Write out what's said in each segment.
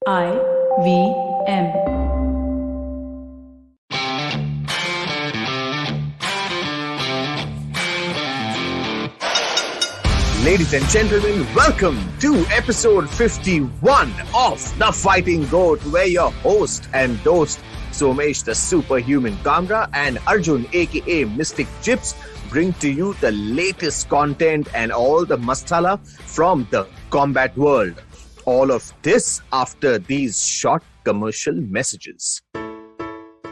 IVM. Ladies and gentlemen, welcome to episode 51 of The Fighting G.O.A.T, where your host and host Somesh the Superhuman Kamra and Arjun aka Mystic Chips bring to you the latest content and all the masala from the combat world. All of this after these short commercial messages.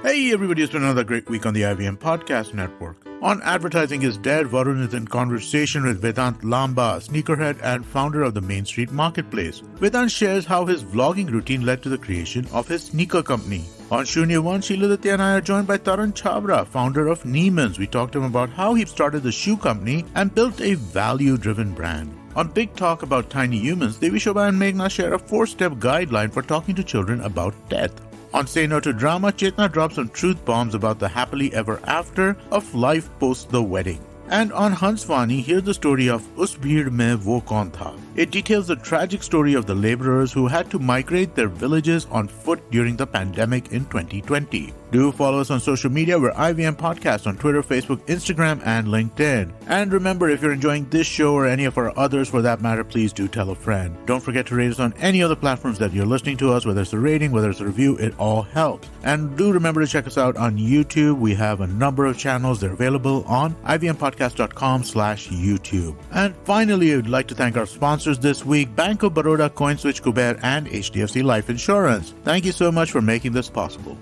Hey everybody, it's been another great week on the IVM Podcast Network. On Advertising is Dead, Varun is in conversation with Vedant Lamba, sneakerhead and founder of the Main Street Marketplace. Vedant shares how his vlogging routine led to the creation of his sneaker company. On Shunya One, Sheila Datya and I are joined by Tarun Chhabra, founder of Nunez. We talked to him about how he started the shoe company and built a value-driven brand. On Big Talk about Tiny Humans, Devi Shobha and Meghna share a 4-step guideline for talking to children about death. On Say No to Drama, Chetna drops some truth bombs about the happily ever after of life post the wedding. And on Hanswani, hear the story of Us Bheed Mein Wo Kaun Tha. It details the tragic story of the laborers who had to migrate their villages on foot during the pandemic in 2020. Do follow us on social media. We're IVM Podcast on Twitter, Facebook, Instagram, and LinkedIn. And remember, if you're enjoying this show or any of our others for that matter, please do tell a friend. Don't forget to rate us on any other platforms that you're listening to us, whether it's a rating, whether it's a review, it all helps. And do remember to check us out on YouTube. We have a number of channels. They're available on ivmpodcast.com/YouTube. And finally, I would like to thank our sponsors this week, Bank of Baroda, CoinSwitch, Kuber, and HDFC Life Insurance. Thank you so much for making this possible.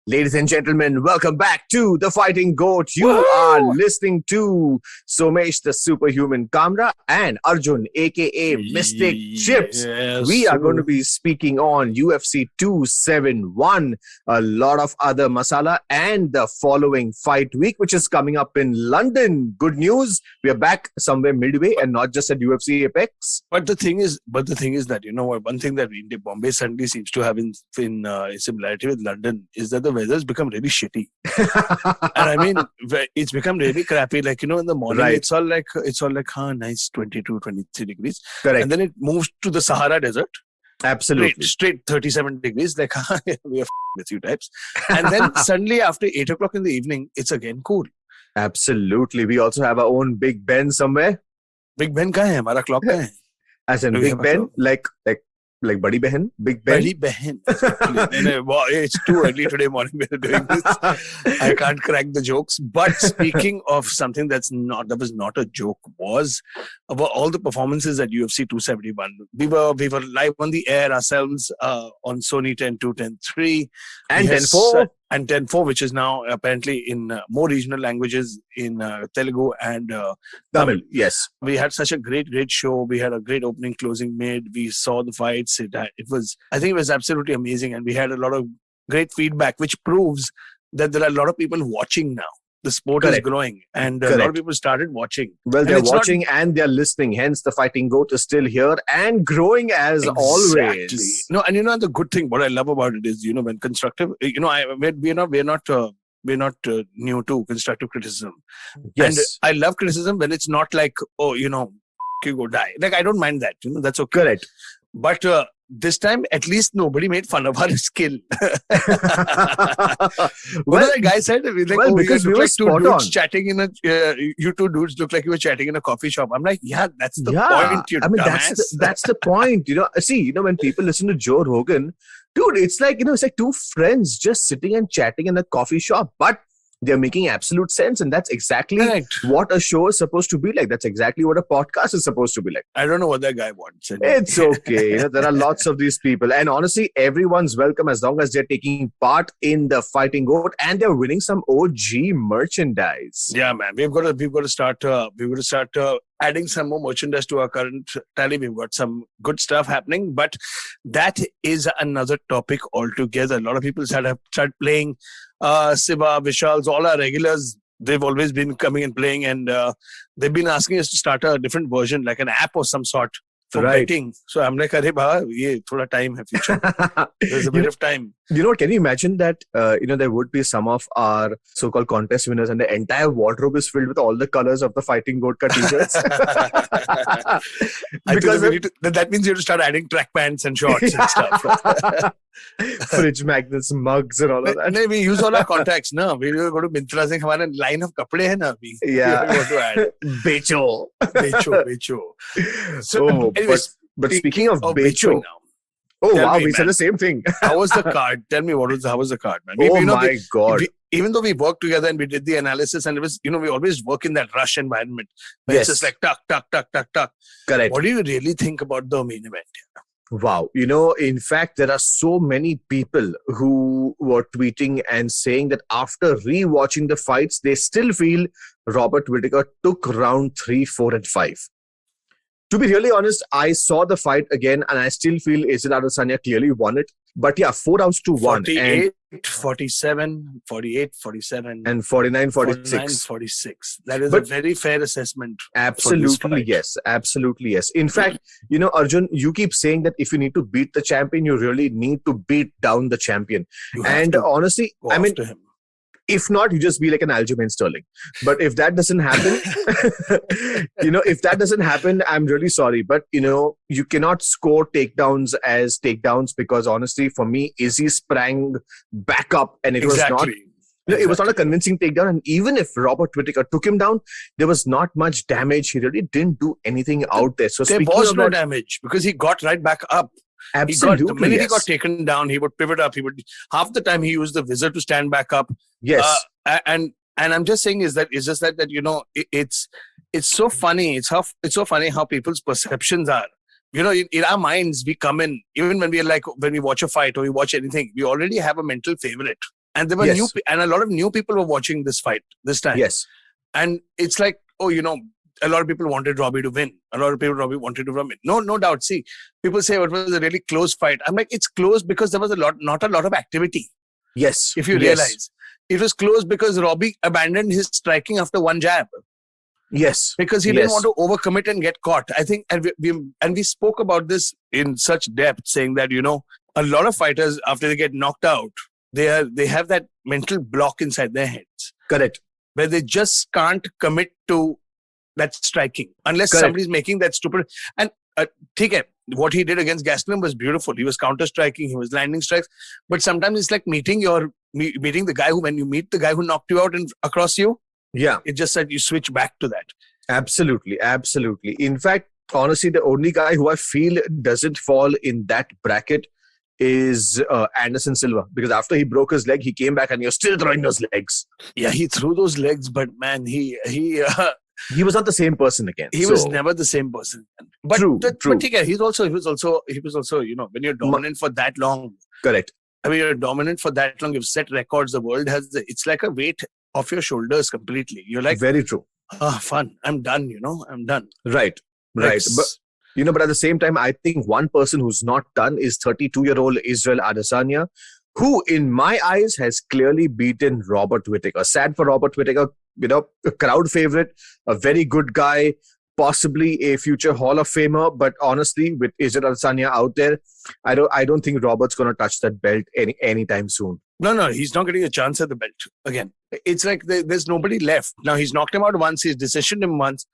Ladies and gentlemen, welcome back to The Fighting G.O.A.T. You are listening to Somesh the Superhuman Kamra and Arjun aka Mystic Chips. Yes. We are going to be speaking on UFC 271, a lot of other masala, and the following fight week, which is coming up in London. Good news, we are back somewhere midway and not just at UFC Apex. But the thing is that, you know what, one thing that Bombay suddenly seems to have in similarity with London is that the weather's become really shitty. And I mean, it's become really crappy. Like, you know, in the morning, Right. it's all like, nice 22, 23 degrees. Correct. And then it moves to the Sahara Desert. Absolutely. Straight 37 degrees. Like, we are with you types. And then suddenly after 8 o'clock in the evening, it's again cool. Absolutely. We also have our own Big Ben somewhere. Big Ben kahan hai? Hamara clock kahan hai? As in Do we Big have a Ben, clock? like Badi Behan, Big Ben. Badi Behan. It's too early today morning we're doing this. I can't crack the jokes. But speaking of something that was not a joke, was about all the performances at UFC 271. We were live on the air ourselves on Sony 10.2, 10.3. And 10.4. And 10.4, which is now apparently in more regional languages in Telugu and Tamil. Yes. We had such a great show. We had a great opening, closing made. We saw the fights. I think it was absolutely amazing. And we had a lot of great feedback, which proves that there are a lot of people watching now. The sport is growing and a lot of people started watching. Well, they're watching and they're listening. Hence, the Fighting G.O.A.T is still here and growing as always. No, and you know, the good thing, what I love about it is, you know, when constructive, you know, we're not new to constructive criticism. Yes. And I love criticism when it's not like, oh, you know, you go die. Like, I don't mind that. You know, that's okay. Correct. But this time, at least nobody made fun of our skill. What the guy said? Like, because we were like spot two dudes on. chatting in you two dudes look like you were chatting in a coffee shop. I'm like, yeah, that's the point. You dumbass. that's the point. You know, when people listen to Joe Rogan, dude, it's like, it's like two friends just sitting and chatting in a coffee shop, but they're making absolute sense. And that's exactly what a show is supposed to be like. That's exactly what a podcast is supposed to be like. I don't know what that guy wants. It's okay. There are lots of these people. And honestly, everyone's welcome as long as they're taking part in the Fighting G.O.A.T and they're winning some OG merchandise. Yeah, man. We've got to start adding some more merchandise to our current tally. We've got some good stuff happening, but that is another topic altogether. A lot of people start playing. Silva, Vishal's, all our regulars, they've always been coming and playing, and they've been asking us to start a different version, like an app of some sort, for Right. betting. So I'm like, "Arey baba, ye thoda time hai future. There's a bit of time." You know what? Can you imagine that? There would be some of our so-called contest winners, and the entire wardrobe is filled with all the colors of the Fighting Goat ka t-shirts. Because that means you have to start adding track pants and shorts and stuff. Fridge magnets, mugs, and all of that. No, we use all our contacts. No, we will go to Mintra Singh. Our line of kapde hai na. Yeah. We want to add. Becho. Becho. So, Oh, anyways, but speaking of Becho, now, oh tell wow, me, we said man. the same thing. How was the card? Tell me how was the card, man? Oh my God. Even though we worked together and we did the analysis, and it was, we always work in that rush environment. Where Yes. It's just like tuck, tuck, tuck, tuck, tuck. Correct. What do you really think about the main event? Wow. In fact, there are so many people who were tweeting and saying that after rewatching the fights, they still feel Robert Whittaker took round 3, 4, and 5. To be really honest, I saw the fight again and I still feel Israel Adesanya clearly won it. But yeah, 4 rounds to 1. 48, 47, 48, 47. And 49, 46. 49, 46. That is a very fair assessment. Absolutely, yes. Absolutely, yes. In fact, Arjun, you keep saying that if you need to beat the champion, you really need to beat down the champion. And honestly, I mean, him. If not, you just be like an Aljamain Sterling. But if that doesn't happen, I'm really sorry. But, you cannot score takedowns as takedowns because honestly, for me, Izzy sprang back up and it was not... It was not a convincing takedown. And even if Robert Whittaker took him down, there was not much damage. He really didn't do anything out there. So there was no damage because he got right back up. Absolutely. The minute he got taken down, he would pivot up. Half the time he used the wizard to stand back up. Yes. And I'm just saying it's just that it's so funny. It's so funny how people's perceptions are. In our minds, we come in, even when we watch a fight or we watch anything, we already have a mental favorite. And there were a lot of new people were watching this fight this time. Yes. And it's like, a lot of people wanted Robbie to win. A lot of people wanted to win. No doubt. See, people say it was a really close fight. I'm like, it's close because there was not a lot of activity. Yes. If you realize. It was close because Robbie abandoned his striking after one jab. Yes. Because he didn't want to overcommit and get caught. I think, and we spoke about this in such depth, saying that, a lot of fighters, after they get knocked out, they have that mental block inside their heads. Correct. Where they just can't commit to that striking unless somebody's making that stupid. And what he did against Gastelum was beautiful. He was counter striking, he was landing strikes. But sometimes it's like meeting the guy when you meet the guy who knocked you out and across you. Yeah. It just said you switch back to that. Absolutely. In fact, honestly, the only guy who I feel doesn't fall in that bracket is Anderson Silva, because after he broke his leg, he came back and he was still throwing those legs. Yeah, he threw those legs, but man, he was not the same person again. He was never the same person. But true. But he was also when you're dominant for that long. Correct. I mean, you're dominant for that long. You've set records. The world it's like a weight off your shoulders completely. You're like, very true. Fun. I'm done. I'm done. Right. But at the same time, I think one person who's not done is 32-year-old Israel Adesanya, who in my eyes has clearly beaten Robert Whittaker. Sad for Robert Whittaker, a crowd favorite, a very good guy, possibly a future Hall of Famer. But honestly, with Israel Adesanya out there, I don't think Robert's going to touch that belt anytime soon. No, he's not getting a chance at the belt again. It's like there's nobody left. Now, he's knocked him out once, he's decisioned him once.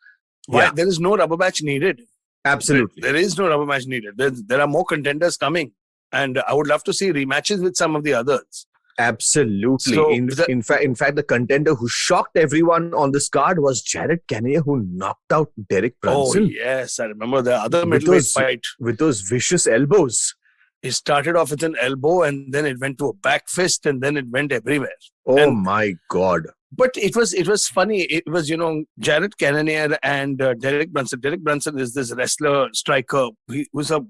Why? Yeah. There is no rubber match needed. Absolutely. There is no rubber match needed. There are more contenders coming. And I would love to see rematches with some of the others. Absolutely. So in fact, the contender who shocked everyone on this card was Jared Cannonier, who knocked out Derek Brunson. Oh, yes. I remember the other middleweight fight. With those vicious elbows. It started off with an elbow and then it went to a back fist and then it went everywhere. Oh, my God. But it was funny. It was, Jared Cannonier and Derek Brunson. Derek Brunson is this wrestler, striker. He was a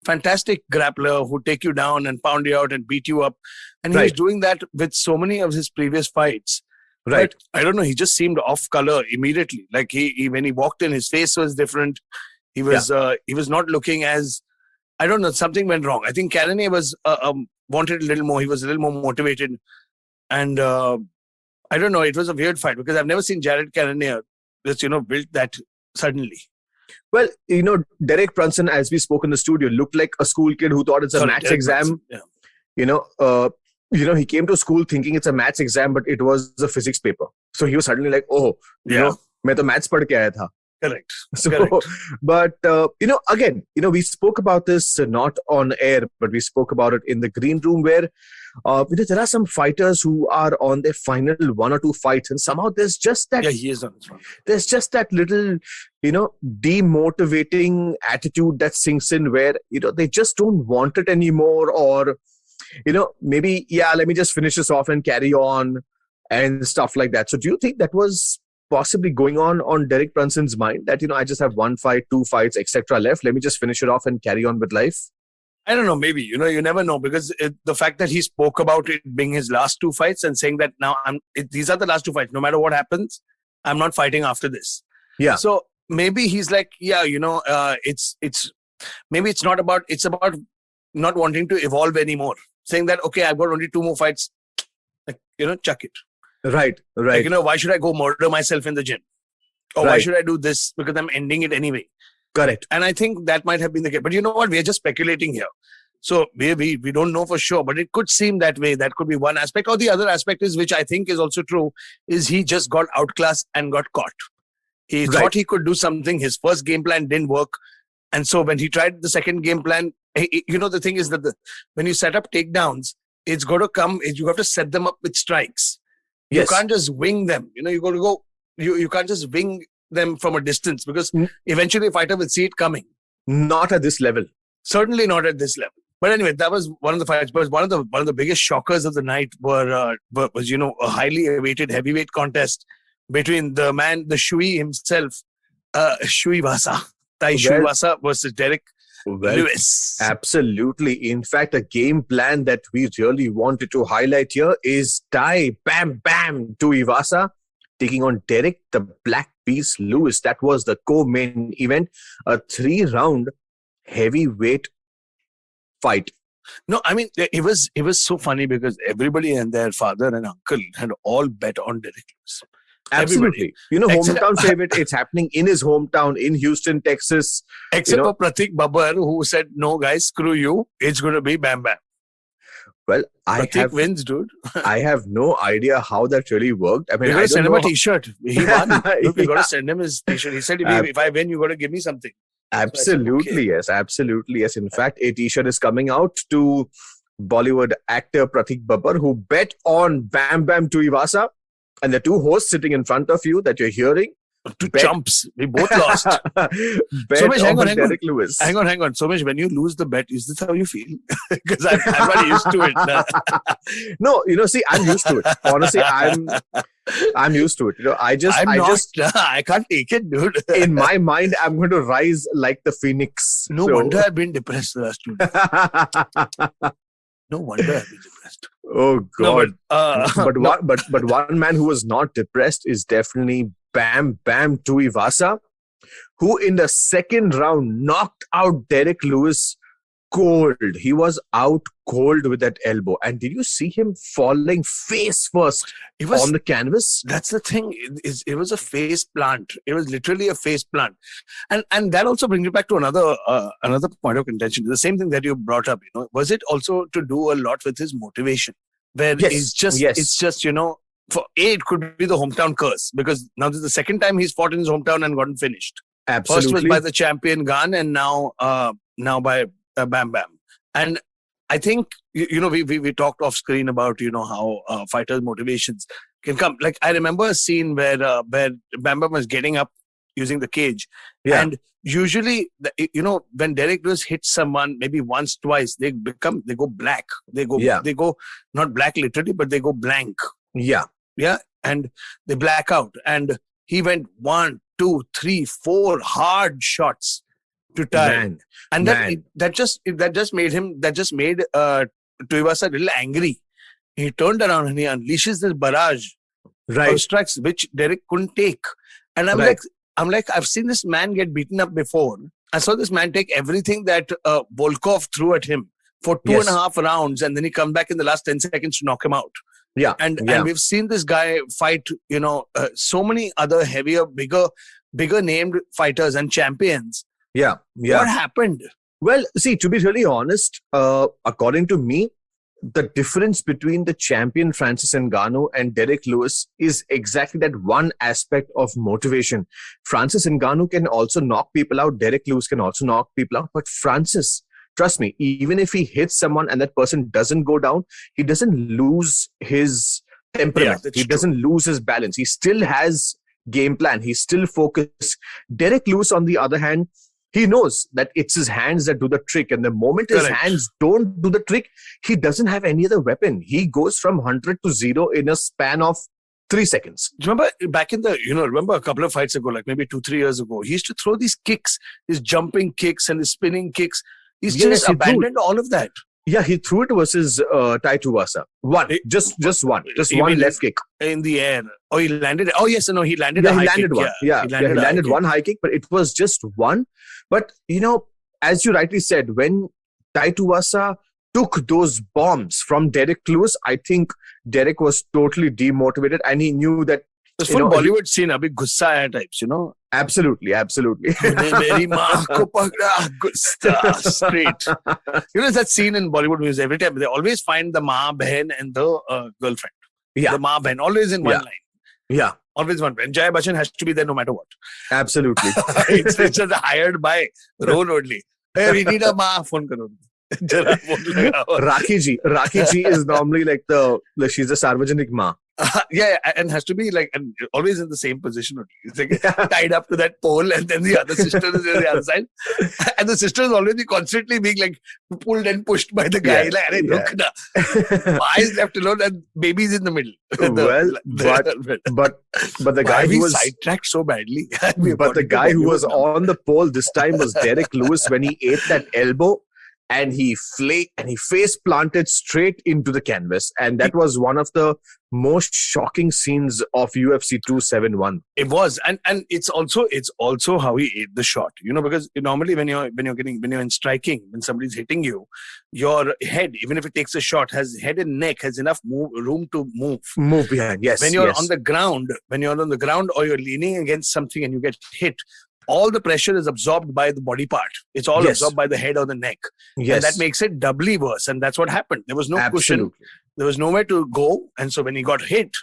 fantastic grappler who take you down and pound you out and beat you up. And he was doing that with so many of his previous fights. Right. But I don't know. He just seemed off color immediately. Like when he walked in, his face was different. He was not looking as, I don't know, something went wrong. I think Cannonier was wanted a little more. He was a little more motivated. And I don't know. It was a weird fight because I've never seen Jared Cannonier just, built that suddenly. Well, Derek Brunson, as we spoke in the studio, looked like a school kid who thought it's a maths exam. Yeah. He came to school thinking it's a maths exam, but it was a physics paper. So he was suddenly like, मैं तो maths पढ़ के आया था. Correct. So, Correct. But, again, we spoke about this not on air, but we spoke about it in the green room where, there are some fighters who are on their final 1 or 2 fights, and somehow there's just that. Yeah, he is on his one. There's just that little, demotivating attitude that sinks in where, they just don't want it anymore, or, maybe, let me just finish this off and carry on and stuff like that. So do you think that was possibly going on Derek Brunson's mind that, I just have 1 fight, 2 fights, etc. left. Let me just finish it off and carry on with life? I don't know, maybe, you never know, because the fact that he spoke about it being his last 2 fights and saying that now these are the last 2 fights, no matter what happens, I'm not fighting after this. Yeah. So maybe he's like, it's maybe it's about not wanting to evolve anymore. Saying that, okay, I've got only 2 more fights, chuck it. Right. Like, why should I go murder myself in the gym? Or why should I do this? Because I'm ending it anyway. Correct. And I think that might have been the case. But you know what? We're just speculating here. So we don't know for sure, but it could seem that way. That could be one aspect. Or the other aspect is, which I think is also true, is he just got outclassed and got caught. He thought he could do something. His first game plan didn't work. And so when he tried the second game plan, the thing is that when you set up takedowns, it's got to come, you have to set them up with strikes. Yes. You can't just wing them. You got to go, you can't just wing them from a distance, because eventually a fighter will see it coming. Not at this level. Certainly not at this level. But anyway, that was one of the fights. But one of the biggest shockers of the night was a highly awaited heavyweight contest between the Shui himself, Shui Vasa, Shui Vasa versus Derek Lewis. Absolutely. In fact, a game plan that we really wanted to highlight here is Tai Bam Bam Tuivasa taking on Derek the Black Beast Lewis. That was the co-main event, a 3-round heavyweight fight. No, I mean, it was so funny because everybody and their father and uncle had all bet on Derek Lewis. Absolutely. Hometown favorite. It's happening in his hometown in Houston, Texas. Except for Pratik Babbar, who said, no, guys, screw you. It's going to be Bam Bam. Well, Pratik wins, dude. I have no idea how that really worked. I mean, we got to send him a t-shirt. He won. We got to send him his t-shirt. He said, if I win, you got to give me something. Absolutely, yes. Absolutely, yes. In fact, a t-shirt is coming out to Bollywood actor Pratik Babbar, who bet on Bam Bam Tuivasa. And the 2 hosts sitting in front of you that you're hearing. 2 chumps. We both lost. Somesh, hang on. Derek Lewis. Hang on. Somesh, when you lose the bet, is this how you feel? Because I'm not used to it. No, see, I'm used to it. Honestly, I'm used to it. I can't take it, dude. In my mind, I'm going to rise like the phoenix. No wonder I've been depressed the last 2 days. No wonder I've been depressed. Oh God! No, but one man who was not depressed is definitely Bam Bam Tuivasa, who in the second round knocked out Derek Lewis cold. He was out cold with that elbow. And did you see him falling face first on the canvas? That's the thing. It was a face plant. It was literally a face plant. And that also brings me back to another point of contention. The same thing that you brought up, was it also to do a lot with his motivation? Where it's just, for it could be the hometown curse, because now this is the second time he's fought in his hometown and gotten finished. Absolutely. First was by the champion Gan, and now by Bam Bam. And I think, we talked off screen about, how fighters' motivations can come. Like, I remember a scene where Bam Bam was getting up using the cage. Yeah. And usually, when Derek Lewis hits someone, maybe once, twice, they go black. They go not black literally, but they go blank. Yeah. Yeah. And they black out. And he went 1, 2, 3, 4 hard shots to tie. And that just made Tuivasa a little angry. He turned around and he unleashes this barrage of strikes which Derek couldn't take. And I'm like, I've seen this man get beaten up before. I saw this man take everything that Volkov threw at him for 2.5 rounds, and then he come back in the last 10 seconds to knock him out. And we've seen this guy fight, so many other heavier, bigger bigger named fighters and champions. Yeah. What happened? Well, see, to be really honest, according to me, the difference between the champion Francis Ngannou and Derek Lewis is exactly that one aspect of motivation. Francis Ngannou can also knock people out. Derek Lewis can also knock people out. But Francis, trust me, even if he hits someone and that person doesn't go down, he doesn't lose his temperament. He doesn't lose his balance. He still has game plan. He's still focused. Derek Lewis, on the other hand, he knows that it's his hands that do the trick. And the moment his hands don't do the trick, he doesn't have any other weapon. He goes from 100 to 0 in a span of 3 seconds. Do you remember back in remember a couple of fights ago, like maybe 2-3 years ago, he used to throw these kicks, his jumping kicks and his spinning kicks. He's just abandoned all of that. Yeah, he threw it versus Tai Tuivasa. Just one left kick in the air. Oh, he landed. Oh, yes, no, he landed a high kick. He landed one high kick, but it was just one. But as you rightly said, when Tai Tuivasa took those bombs from Derek Lewis, I think Derek was totally demotivated, and he knew that. It's full Bollywood scene, abhi gussa aaya types, Absolutely. Meri maa ko pakda, gussa, straight. That scene in Bollywood movies, every time they always find the maa, behan and the girlfriend. Yeah. The maa, behan, always in one line. Yeah. Always one. And Jaya Bachchan has to be there no matter what. Absolutely. It's just hired by Ron only. Hey, we need a maa, phone karo. Rakhi ji is normally like she's a Sarvajanik maa. And has to be and always in the same position. It's like tied up to that pole, and then the other sister is on the other side, and the sister is already constantly being pulled and pushed by the guy. Look na, eyes left alone, and baby's in the middle. But the guy who was sidetracked so badly. But the guy who was on the pole this time was Derek Lewis when he ate that elbow. And he face planted straight into the canvas. And that was one of the most shocking scenes of UFC 271. It was. And it's also how he ate the shot. Because normally when you're in striking, when somebody's hitting you, your head, even if it takes a shot, head and neck has enough room to move. Move behind, yes. When you're on the ground, or you're leaning against something and you get hit, all the pressure is absorbed by the body part. It's all absorbed by the head or the neck. Yes. And that makes it doubly worse. And that's what happened. There was no cushion. There was nowhere to go. And so when he got hit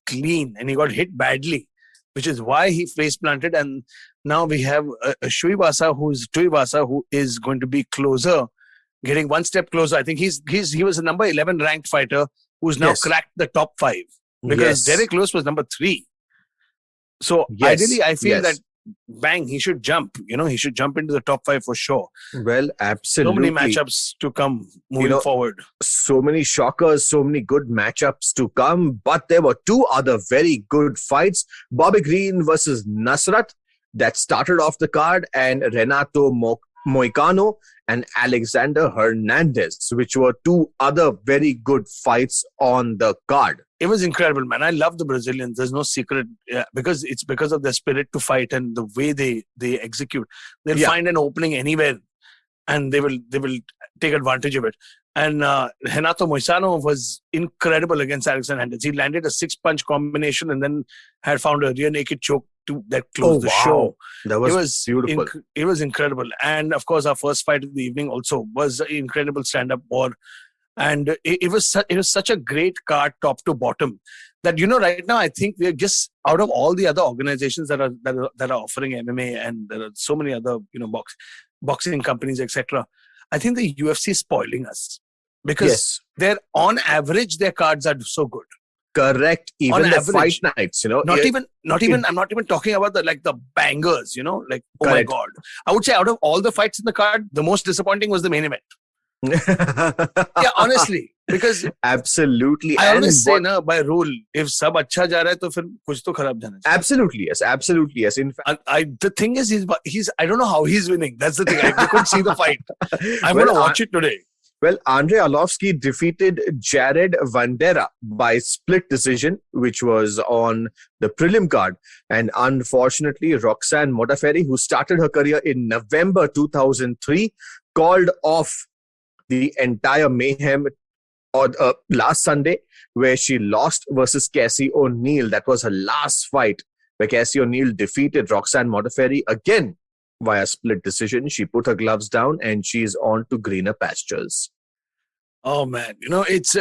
clean and he got hit badly, which is why he face planted. And now we have a Tuivasa who is going to be closer, getting one step closer. I think he was a number 11 ranked fighter who's now cracked the top 5 because Derek Lewis was number 3. So ideally, I feel that he should jump. He should jump into the top 5 for sure. Well, absolutely. So many matchups to come moving forward. So many shockers, so many good matchups to come. But there were 2 other very good fights. Bobby Green versus Nasrat that started off the card, and Renato Moicano and Alexander Hernandez, which were 2 other very good fights on the card. It was incredible, man. I love the Brazilians. There's no secret because it's because of their spirit to fight and the way they execute. They'll find an opening anywhere, and they will take advantage of it. And Renato Moicano was incredible against Alexander Hernandez. He landed a 6-punch combination and then had found a rear naked choke that closed the show. That was beautiful. It was incredible. And of course, our first fight of the evening also was an incredible stand-up war. And it was such a great card top to bottom that, right now, I think we're just out of all the other organizations that are offering MMA, and there are so many other, boxing companies, etc. I think the UFC is spoiling us because on average, their cards are so good. Correct. Even the fight nights, Not even. I'm not even talking about the bangers, my God. I would say out of all the fights in the card, the most disappointing was the main event. Yeah, honestly, because absolutely, I always say by rule, if sab acha ja raha hai, to fir kuch to kharab jana chahiye. Absolutely yes. In fact, the thing is, he's I don't know how he's winning. That's the thing. I couldn't see the fight. I'm going to watch it today. Well, Andrei Arlovski defeated Jared Vandeira by split decision, which was on the prelim card. And unfortunately, Roxanne Modafferi, who started her career in November 2003, called off the entire mayhem last Sunday, where she lost versus Cassie O'Neill. That was her last fight where Cassie O'Neill defeated Roxanne Modafferi again via split decision. She put her gloves down and she's on to greener pastures. Oh man, it's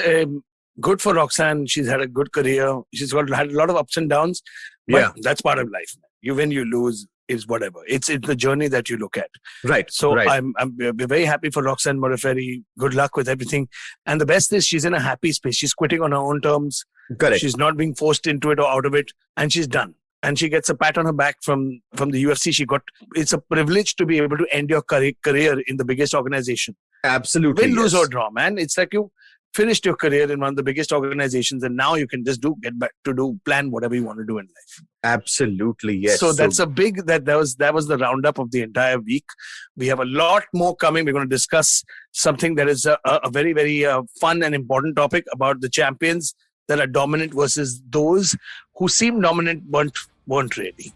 good for Roxanne. She's had a good career. She's had a lot of ups and downs. But that's part of life. You win, you lose. Is whatever. It's the journey that you look at. Right. So right. I'm very happy for Roxanne Modafferi. Good luck with everything. And the best is she's in a happy space. She's quitting on her own terms. Correct. She's not being forced into it or out of it. And she's done. And she gets a pat on her back from the UFC. It's a privilege to be able to end your career in the biggest organization. Absolutely. Win, lose or draw, man. It's like you finished your career in one of the biggest get back to plan whatever you want to do in life. Absolutely, yes. So that's that was the roundup of the entire week. We have a lot more coming. We're going to discuss something that is a very, very fun and important topic about the champions that are dominant versus those who seem dominant weren't really.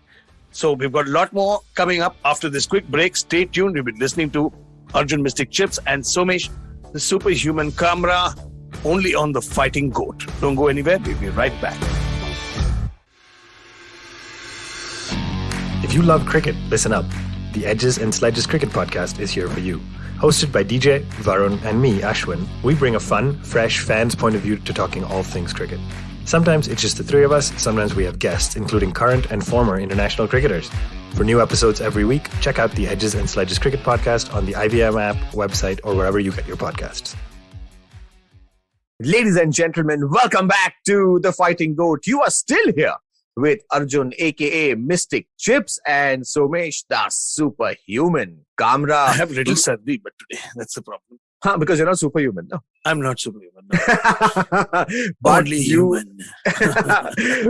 So we've got a lot more coming up after this quick break. Stay tuned. We've been listening to Arjun Mystic Chips and Somesh, the Superhuman Kamra, only on the Fighting G.O.A.T. Don't go anywhere. We'll be right back. If you love cricket, listen up. The Edges and Sledges Cricket Podcast is here for you. Hosted by DJ, Varun, and me, Ashwin, we bring a fun, fresh fan's point of view to talking all things cricket. Sometimes it's just the three of us, sometimes we have guests, including current and former international cricketers. For new episodes every week, check out the Edges and Sledges Cricket Podcast on the IVM app, website, or wherever you get your podcasts. Ladies and gentlemen, welcome back to the Fighting G.O.A.T. You are still here with Arjun, aka Mystic Chips, and Somesh, the Superhuman Kamra. I have little sardi, but today that's the problem. Because you're not superhuman, no? I'm not superhuman. No. Only human.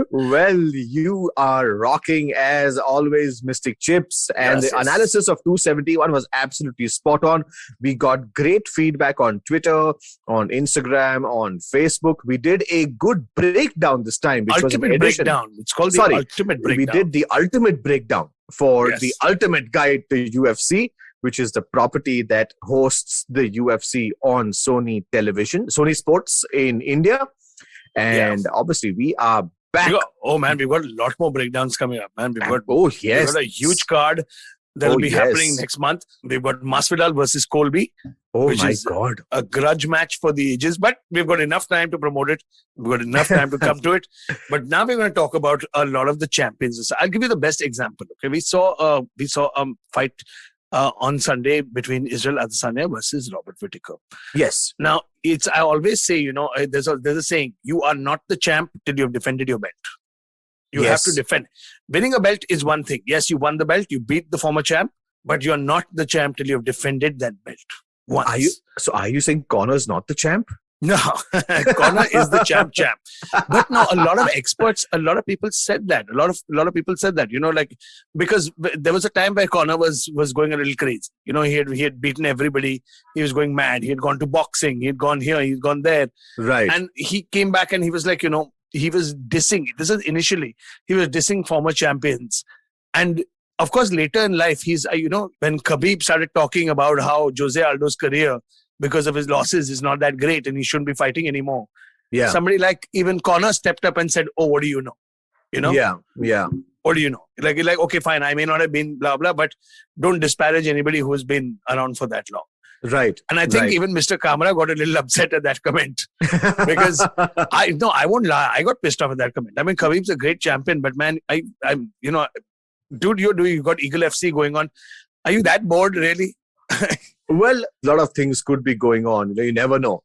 Well, you are rocking as always, Mystic Chips. And the analysis of 271 was absolutely spot on. We got great feedback on Twitter, on Instagram, on Facebook. We did a good breakdown this time. Which ultimate was breakdown. It's called the ultimate breakdown. We did the ultimate breakdown for the ultimate guide to UFC, which is the property that hosts the UFC on Sony Television, Sony Sports in India. And obviously we are back. We've got a lot more breakdowns coming up, man. We've got a huge card that will be happening next month. We've got Masvidal versus Colby. Oh my God. A grudge match for the ages, but we've got enough time to promote it. We've got enough time to come to it. But now we're going to talk about a lot of the champions. So I'll give you the best example. Okay, we saw a fight on Sunday between Israel Adesanya versus Robert Whittaker. Yes. Now, I always say, there's a saying, you are not the champ till you've defended your belt. You have to defend. Winning a belt is one thing. Yes, you won the belt, you beat the former champ, but you're not the champ till you've defended that belt once. Are you saying Conor's not the champ? No, Conor is the champ. But no, a lot of experts, a lot of people said that. A lot of people said that, because there was a time where Conor was going a little crazy. He had beaten everybody. He was going mad. He had gone to boxing. He had gone here. He'd gone there. Right. And he came back and he was like, he was dissing. This is initially, he was dissing former champions. And of course, later in life, he's, when Khabib started talking about how Jose Aldo's career, because of his losses, is not that great and he shouldn't be fighting anymore. Yeah. Somebody like even Conor stepped up and said, oh, what do you know? Yeah. What do you know? Like, okay, fine. I may not have been blah, blah, but don't disparage anybody who's been around for that long. Right. And I think even Mr. Kamra got a little upset at that comment because I won't lie. I got pissed off at that comment. I mean, Khabib's a great champion, but man, dude, you got Eagle FC going on. Are you that bored really? Well, a lot of things could be going on. You never know.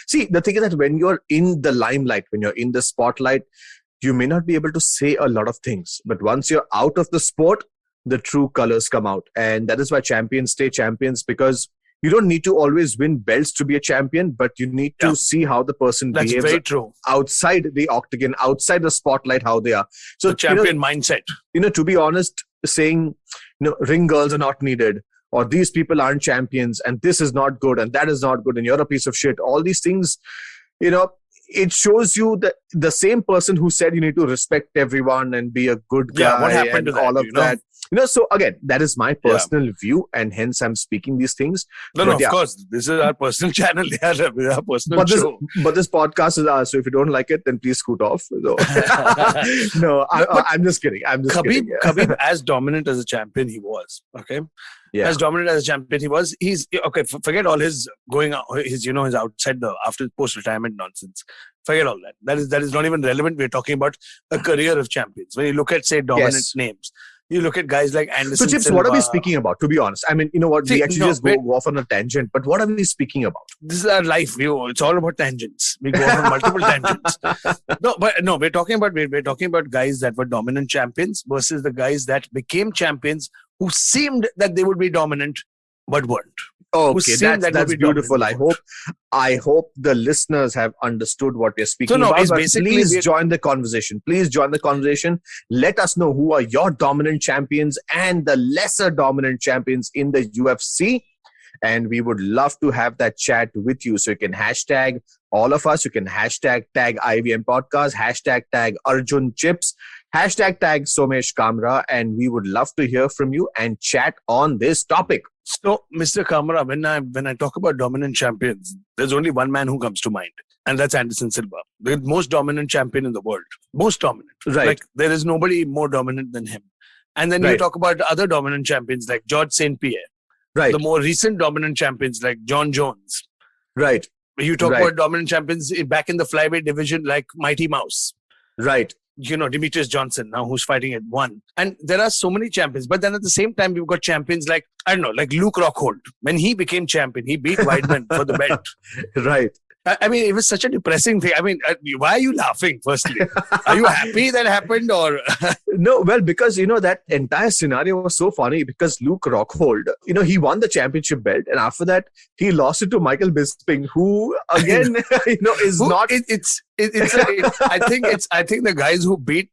See, the thing is that when you're in the limelight, when you're in the spotlight, you may not be able to say a lot of things. But once you're out of the sport, the true colors come out. And that is why champions stay champions, because you don't need to always win belts to be a champion, but you need to see how the person behaves outside the octagon, outside the spotlight, how they are. So the champion mindset. To be honest, saying, ring girls are not needed, or these people aren't champions, and this is not good, and that is not good, and you're a piece of shit. All these things, it shows you that the same person who said you need to respect everyone and be a good guy, what happened to that, all of that. So again, that is my personal view, and hence I'm speaking these things. No, of course. This is our personal channel. Our personal show. But this podcast is ours, so if you don't like it, then please scoot off. So. No, I'm just kidding. Khabib, as dominant as a champion he was, okay? Yeah. As dominant as a champion he was, he's okay. Forget all his going out, his outside the after post-retirement nonsense. Forget all that. That is not even relevant. We're talking about a career of champions. When you look at, say, dominant names, you look at guys like Anderson. So, Chips, Silva. What are we speaking about? To be honest, I mean, you know what? We actually go off on a tangent. But what are we speaking about? This is our life. It's all about tangents. We go on multiple tangents. We're talking about guys that were dominant champions versus the guys that became champions who seemed that they would be dominant but weren't. Okay, that's beautiful. I hope the listeners have understood what we're speaking about. Please join the conversation. Let us know who are your dominant champions and the lesser dominant champions in the UFC. And we would love to have that chat with you. So you can hashtag all of us. You can hashtag tag IVM Podcast, hashtag tag Arjun Chips, hashtag tag Somesh Kamra. And we would love to hear from you and chat on this topic. So, Mr. Kamra, when I talk about dominant champions, there's only one man who comes to mind, and that's Anderson Silva, the most dominant champion in the world. Most dominant. Right. Like, there is nobody more dominant than him. And then you talk about other dominant champions like George St. Pierre. Right. The more recent dominant champions like John Jones. Right. You talk about dominant champions back in the flyweight division like Mighty Mouse. Right. Demetrius Johnson now, who's fighting at 1. And there are so many champions. But then at the same time, we've got champions like Luke Rockhold. When he became champion, he beat Weidman for the belt. Right. I mean, it was such a depressing thing. I mean, why are you laughing, firstly? Are you happy that happened or? No, well, because, that entire scenario was so funny because Luke Rockhold, he won the championship belt. And after that, he lost it to Michael Bisping, who, again, is not... I think the guys who beat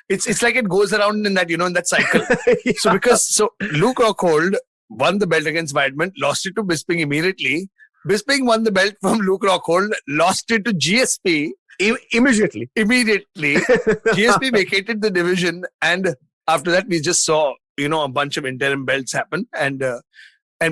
it's like it goes around in that, in that cycle. Yeah. So Luke Rockhold won the belt against Weidman, lost it to Bisping immediately. Bisping won the belt from Luke Rockhold, lost it to GSP immediately. GSP vacated the division, and after that, we just saw a bunch of interim belts happen, and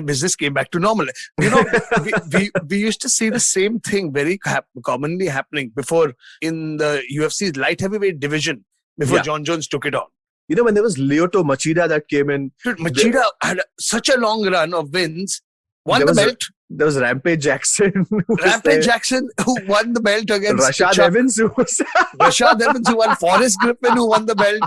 business came back to normal. We used to see the same thing very commonly happening before in the UFC's light heavyweight division before John Jones took it on. When there was Lyoto Machida that came in. Dude, Machida had such a long run of wins, won the belt. There was Rampage Jackson. Jackson, who won the belt against Rashad Evans, who won. Forrest Griffin, who won the belt.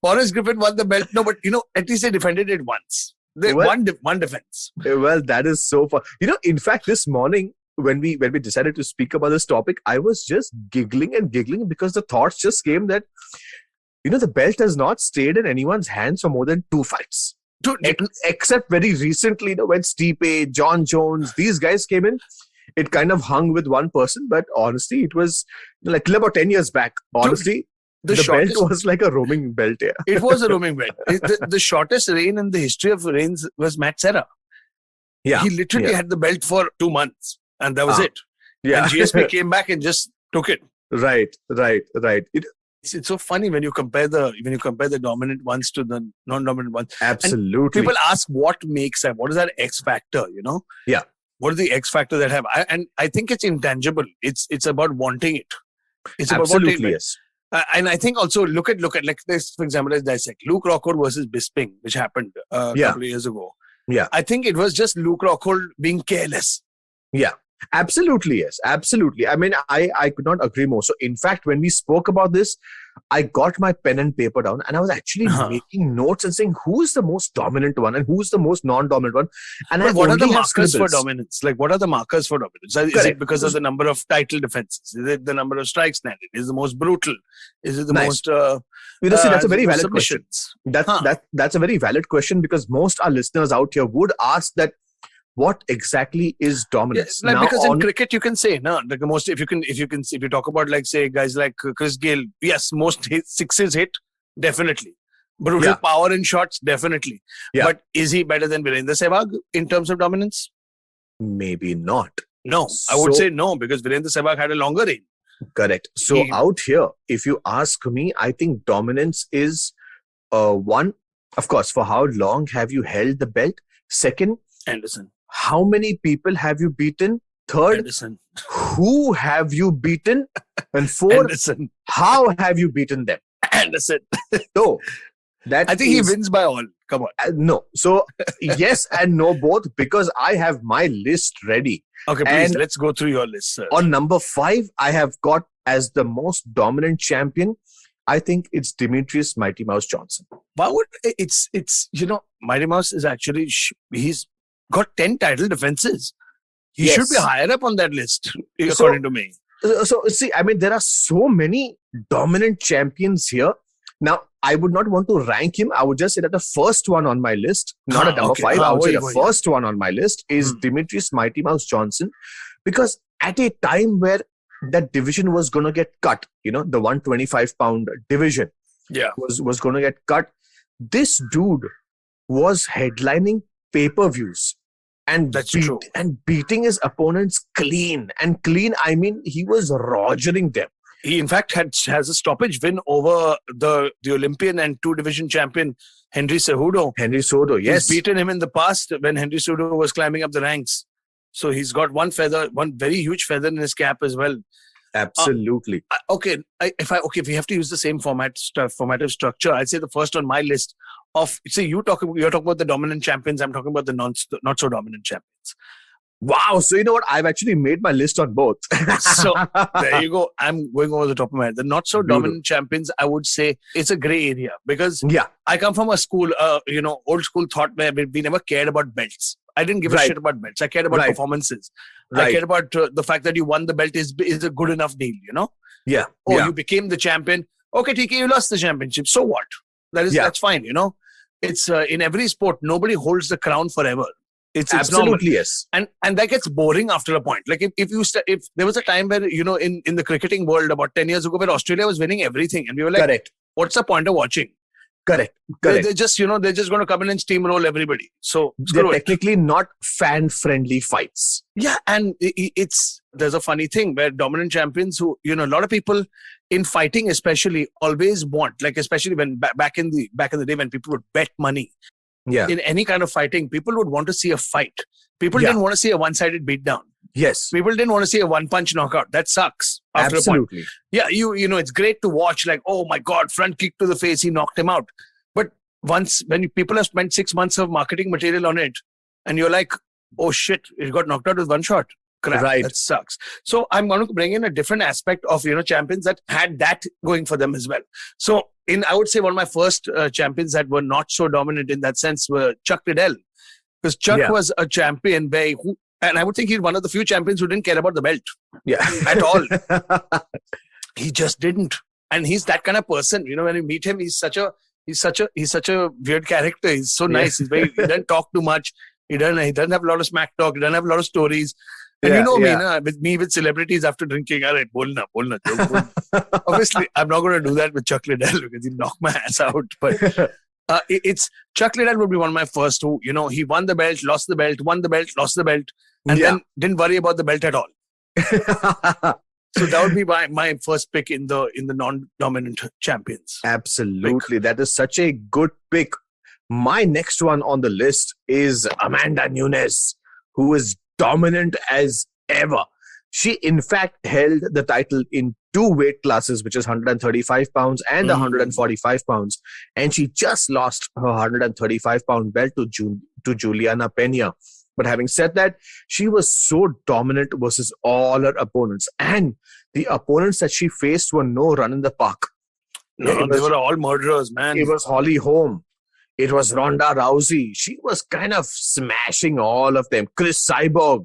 Forrest Griffin won the belt. No, but at least they defended it once. They won defense. Well, that is so fun. In fact, this morning when we decided to speak about this topic, I was just giggling because the thoughts just came that the belt has not stayed in anyone's hands for more than 2 fights. Dude, except very recently, when Stipe, John Jones, these guys came in, it kind of hung with one person. But honestly, it was like about 10 years back. Honestly, the belt was like a roaming belt. Yeah. It was a roaming belt. The shortest reign in the history of reigns was Matt Serra. Yeah, he literally had the belt for 2 months, and that was it. Yeah, and GSP came back and just took it. Right. It's so funny when you compare the dominant ones to the non-dominant ones. Absolutely. And people ask what makes that. What is that X factor? Yeah. What is the X factor that have? I think it's intangible. It's about wanting it. It's about absolutely yes. And I think also look at like this, for example, let's dissect Luke Rockhold versus Bisping, which happened a couple of years ago. Yeah. I think it was just Luke Rockhold being careless. Yeah. Absolutely, yes. Absolutely. I mean, I could not agree more. So, in fact, when we spoke about this, I got my pen and paper down and I was actually making notes and saying who's the most dominant one and who's the most non-dominant one. And what are the markers for dominance? Like, what are the markers for dominance? Is it because of the number of title defenses? Is it the number of strikes landed? Is it the most brutal? Is it the most... see, that's a very valid question. That's a very valid question because most our listeners out here would ask that what exactly is dominance? Yeah, because in cricket you can say like the most if you talk about like say guys like Chris Gayle, yes, most sixes hit definitely, brutal power in shots definitely. Yeah. But is he better than Virendra Sehwag in terms of dominance? Maybe not. No, I would say no because Virendra Sehwag had a longer reign. Correct. So out here, if you ask me, I think dominance is one. Of course, for how long have you held the belt? Second, Anderson. how many people have you beaten? Third, Anderson. who have you beaten? And fourth, Anderson. how have you beaten them? Anderson. So, that I think he is- wins by all. Come on. No. So, yes and no both, because I have my list ready. Okay, please, And let's go through your list, sir. on number 5, I have got as the most dominant champion, I think it's Demetrius Mighty Mouse Johnson. Why would it's Mighty Mouse is actually he's got 10 title defenses. He Yes. should be higher up on that list, according to me. So, see, I mean, there are so many dominant champions here. Now, I would not want to rank him. I would just say that the first one on my list, not at number Okay. 5, I would say Wait, the wait. first one on my list is Demetrius Mighty Mouse Johnson, because at a time where that division was going to get cut, the 125-pound division Yeah. was going to get cut, this dude was headlining pay-per-views and That's true. and beating his opponents clean. And clean, I mean, he was rogering them. He, in fact, has a stoppage win over the Olympian and 2-division champion, Henry Cejudo. Henry Soto, yes. He's beaten him in the past when Henry Cejudo was climbing up the ranks. So he's got one very huge feather in his cap as well. Absolutely. If we have to use the same formative structure, I'd say the first on my list of, you're talking about the dominant champions. I'm talking about the not so dominant champions. Wow. So, you know what? I've actually made my list on both. So there you go. I'm going over the top of my head. The not so dominant champions, I would say it's a gray area, because Yeah. I come from a school, old school thought where we never cared about belts. I didn't give a Right. shit about belts. I cared about Right. performances. I Right. cared about the fact that you won the belt is a good enough deal, Yeah. Oh, yeah. you became the champion. Okay, TK, you lost the championship. So what? That's fine, It's in every sport, nobody holds the crown forever. It's normal. Absolutely, yes. And that gets boring after a point. Like if there was a time where, in the cricketing world about 10 years ago, where Australia was winning everything, and we were like, Correct. what's the point of watching? Correct. They're just going to come in and steamroll everybody. So They're screw it. technically not fan-friendly fights. Yeah, and there's a funny thing where dominant champions who, a lot of people in fighting especially always want, like especially when back in the day when people would bet money Yeah. in any kind of fighting, people would want to see a fight. People Yeah. didn't want to see a one-sided beatdown. Yes. People didn't want to see a one-punch knockout. That sucks after a point. Absolutely. Yeah, it's great to watch, like, oh my God, front kick to the face, he knocked him out. But when people have spent 6 months of marketing material on it, and you're like, oh shit, it got knocked out with one shot. Crap, Right. that sucks. So I'm going to bring in a different aspect of, champions that had that going for them as well. So I would say one of my first champions that were not so dominant in that sense were Chuck Liddell. Because Chuck was a champion and I would think he's one of the few champions who didn't care about the belt Yeah. at all. He just didn't. And he's that kind of person. When you meet him, he's such a weird character. He's so nice. He doesn't talk too much. He doesn't have a lot of smack talk. He doesn't have a lot of stories. And me, with celebrities after drinking, all right, bolna, joke. Obviously, I'm not going to do that with Chuck Liddell because he'll knock my ass out. But it's Chuck Liddell would be one of my first who, he won the belt, lost the belt, won the belt, lost the belt, and then didn't worry about the belt at all. So that would be my first pick in the non-dominant champions. Absolutely. That is such a good pick. My next one on the list is Amanda Nunez, who is dominant as ever. She, in fact, held the title in 2 weight classes, which is 135 pounds and 145 pounds. And she just lost her 135-pound belt to Juliana Pena. But having said that, she was so dominant versus all her opponents. And the opponents that she faced were no run in the park. No, they were all murderers, man. It was Holly Holm. It was Ronda Rousey. She was kind of smashing all of them. Chris Cyborg,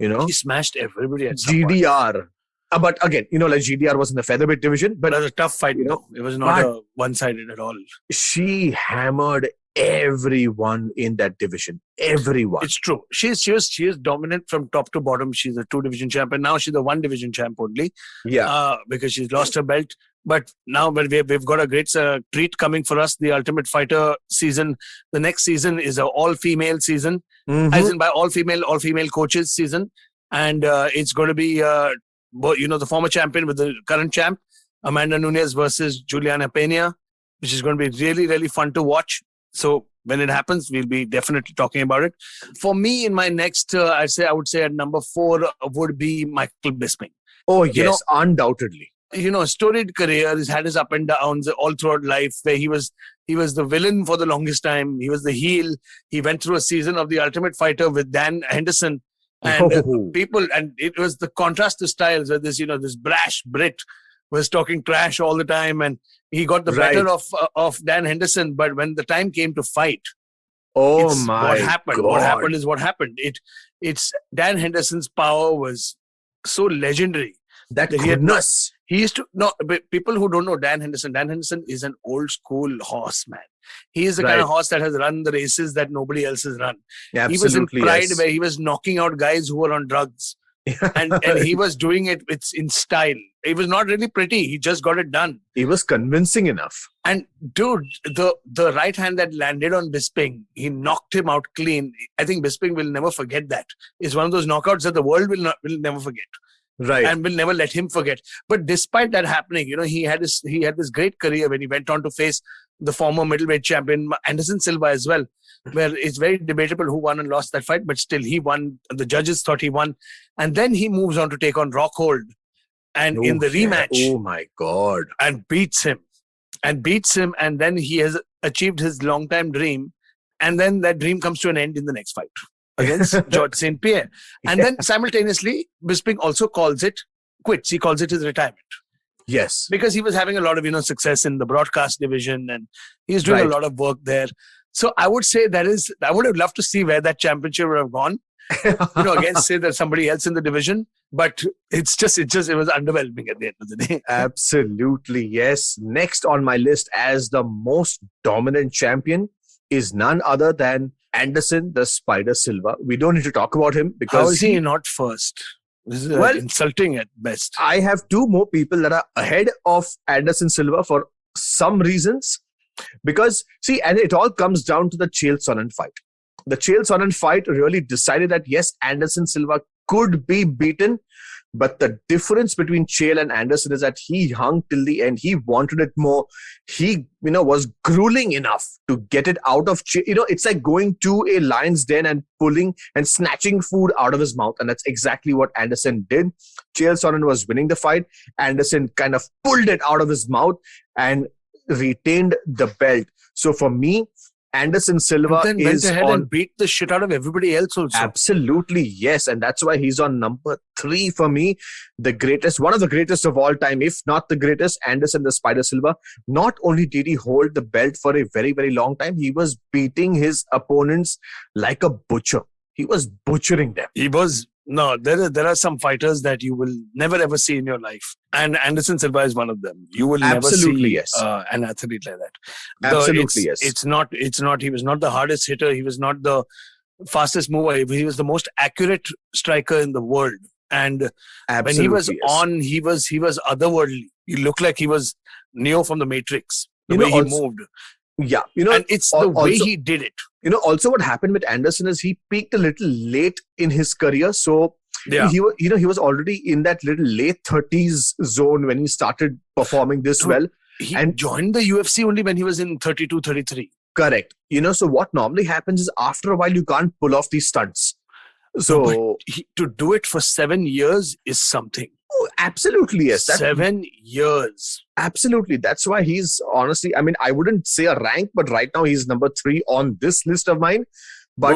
She smashed everybody at some point. GDR. But again, like GDR was in the featherweight division. But But it was a tough fight, It was not one-sided at all. she hammered everyone in that division. Everyone. It's true. She is dominant from top to bottom. She's a 2-division champion. Now she's a 1-division champ only. Yeah. Because she's lost her belt. But now we've got a great treat coming for us. The Ultimate Fighter season. The next season is an all-female season. Mhm. As in by all female coaches season. And it's going to be, the former champion with the current champ, Amanda Nunez versus Juliana Pena, which is going to be really, really fun to watch. So when it happens, we'll be definitely talking about it. For me, in my next, I would say at number 4 would be Michael Bisping. Oh, yes, undoubtedly. Storied career. He's had his up and downs all throughout life, where he was the villain for the longest time. He was the heel. He went through a season of The Ultimate Fighter with Dan Henderson. And and it was the contrast to styles where this brash Brit was talking trash all the time, and he got the better of Dan Henderson. But when the time came to fight, what happened? God. What happened is what happened. It's Dan Henderson's power was so legendary that he used to but people who don't know Dan Henderson is an old school horse, man. He is the kind of horse that has run the races that nobody else has run. Yeah, he was in Pride where he was knocking out guys who were on drugs. and he was doing it in style. It was not really pretty. He just got it done. He was convincing enough. And dude, the right hand that landed on Bisping, he knocked him out clean. I think Bisping will never forget that. It's one of those knockouts that the world will never forget. Right. And will never let him forget. But despite that happening, he had this great career when he went on to face the former middleweight champion Anderson Silva as well, where it's very debatable who won and lost that fight, but still he won. The judges thought he won. And then he moves on to take on Rockhold and in the rematch. Oh my God. And beats him. And then he has achieved his long-time dream. And then that dream comes to an end in the next fight against George St. Pierre. And then simultaneously, Bisping also calls it quits. He calls it his retirement. Yes. Because he was having a lot of, success in the broadcast division and he's doing a lot of work there. So I would say I would have loved to see where that championship would have gone, against say that somebody else in the division. But it was underwhelming at the end of the day. Absolutely. Yes. Next on my list as the most dominant champion is none other than Anderson the Spider Silva. We don't need to talk about him because how is he not first? This is insulting at best. I have 2 more people that are ahead of Anderson Silva for some reasons. Because, see, and it all comes down to the Chael Sonnen fight. The Chael Sonnen fight really decided that, yes, Anderson Silva could be beaten. But the difference between Chael and Anderson is that he hung till the end. He wanted it more. He, was grueling enough to get it out of Chael. It's like going to a lion's den and pulling and snatching food out of his mouth. And that's exactly what Anderson did. Chael Sonnen was winning the fight. Anderson kind of pulled it out of his mouth and retained the belt. So for me, Anderson Silva then went ahead and beat the shit out of everybody else also. Absolutely, yes. And that's why he's on number 3 for me. The greatest, one of the greatest of all time, if not the greatest, Anderson the Spider Silva. Not only did he hold the belt for a very, very long time, he was beating his opponents like a butcher. He was butchering them. He was. No, there are some fighters that you will never ever see in your life. And Anderson Silva is one of them. You will never see an athlete like that. Yes. It's not, he was not the hardest hitter. He was not the fastest mover. He was the most accurate striker in the world. And when he was on, he was otherworldly. He looked like he was Neo from the Matrix. The way he moved. Yeah. And it's the way he did it. Also what happened with Anderson is he peaked a little late in his career. So he was already in that little late 30s zone when he started performing this well. He joined the UFC only when he was in 32, 33. Correct. So what normally happens is after a while you can't pull off these stunts. So to do it for 7 years is something. Oh, absolutely, yes. 7 years. Absolutely. That's why he's honestly, I wouldn't say a rank, but right now he's number 3 on this list of mine. But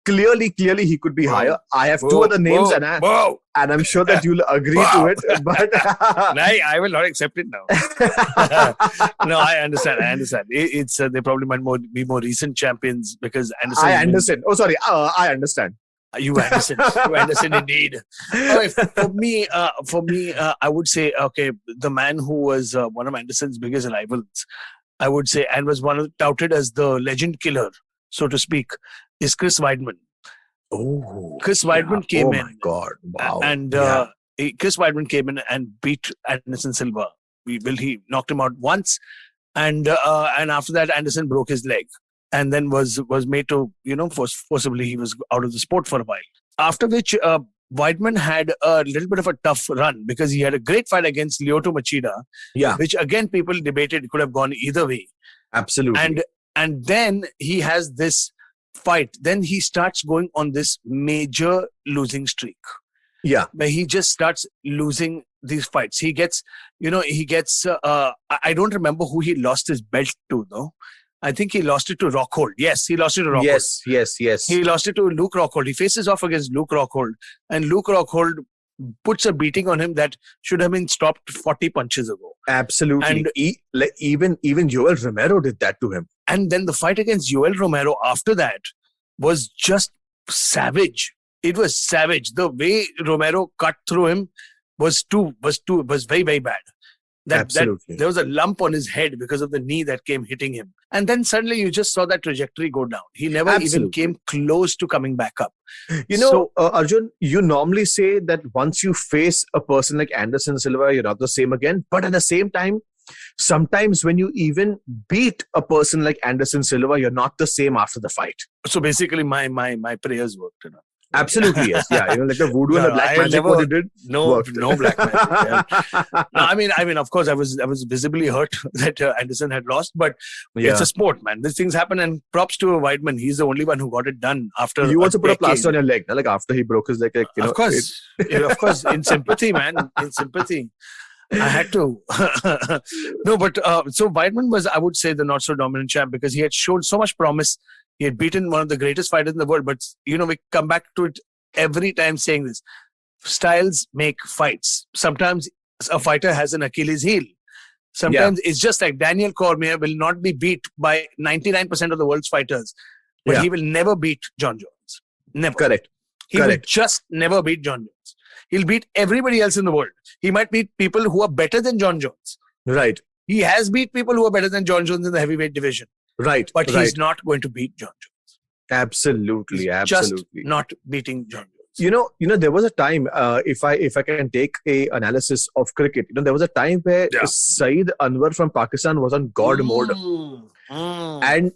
clearly he could be higher. I have 2 other names and I'm sure that you'll agree to it. But I will not accept it now. No, I understand. It's they probably might be more recent champions because Anderson. I understand. I understand. You Anderson indeed. For me, I would say, the man who was one of Anderson's biggest rivals, I would say, and was touted as the legend killer, so to speak, is Chris Weidman. Oh, Chris Weidman came in. Oh my God! Wow. And Chris Weidman came in and beat Anderson Silva. He knocked him out once, and after that, Anderson broke his leg. And then was made to, forcibly he was out of the sport for a while. After which, Weidman had a little bit of a tough run because he had a great fight against Lyoto Machida, which again people debated it could have gone either way. Absolutely. And And then he has this fight. Then he starts going on this major losing streak. Yeah. Where he just starts losing these fights. He gets, I don't remember who he lost his belt to, though. I think he lost it to Rockhold. Yes, he lost it to Rockhold. Yes. He lost it to Luke Rockhold. He faces off against Luke Rockhold. And Luke Rockhold puts a beating on him that should have been stopped 40 punches ago. Absolutely. And even Joel Romero did that to him. And then the fight against Joel Romero after that was just savage. It was savage. The way Romero cut through him was very, very bad. Absolutely. There was a lump on his head because of the knee that came hitting him. And then suddenly you just saw that trajectory go down. He never even came close to coming back up. Arjun, you normally say that once you face a person like Anderson Silva, you're not the same again. But at the same time, sometimes when you even beat a person like Anderson Silva, you're not the same after the fight. So basically my prayers worked. Absolutely, yes. Yeah, like the voodoo and the black magic, what you did? No black magic. Yeah. No, I mean, of course, I was visibly hurt that Anderson had lost, but it's a sport, man. These things happen, and props to Weidman. He's the only one who got it done after. You also put a plaster on your leg, like after he broke his leg. Of course, of course, in sympathy, man, in sympathy. I had to. No, but so Weidman was, I would say, the not so dominant champ because he had shown so much promise. He had beaten one of the greatest fighters in the world. But, we come back to it every time saying this. Styles make fights. Sometimes a fighter has an Achilles heel. Sometimes it's just like Daniel Cormier will not be beat by 99% of the world's fighters. But he will never beat John Jones. Never. Correct. He will just never beat John Jones. He'll beat everybody else in the world. He might beat people who are better than John Jones. Right. He has beat people who are better than John Jones in the heavyweight division. Right. But he's not going to beat John Jones. Absolutely. Just not beating John Jones. There was a time, if I can take a analysis of cricket, there was a time where Saeed Anwar from Pakistan was on God mode. And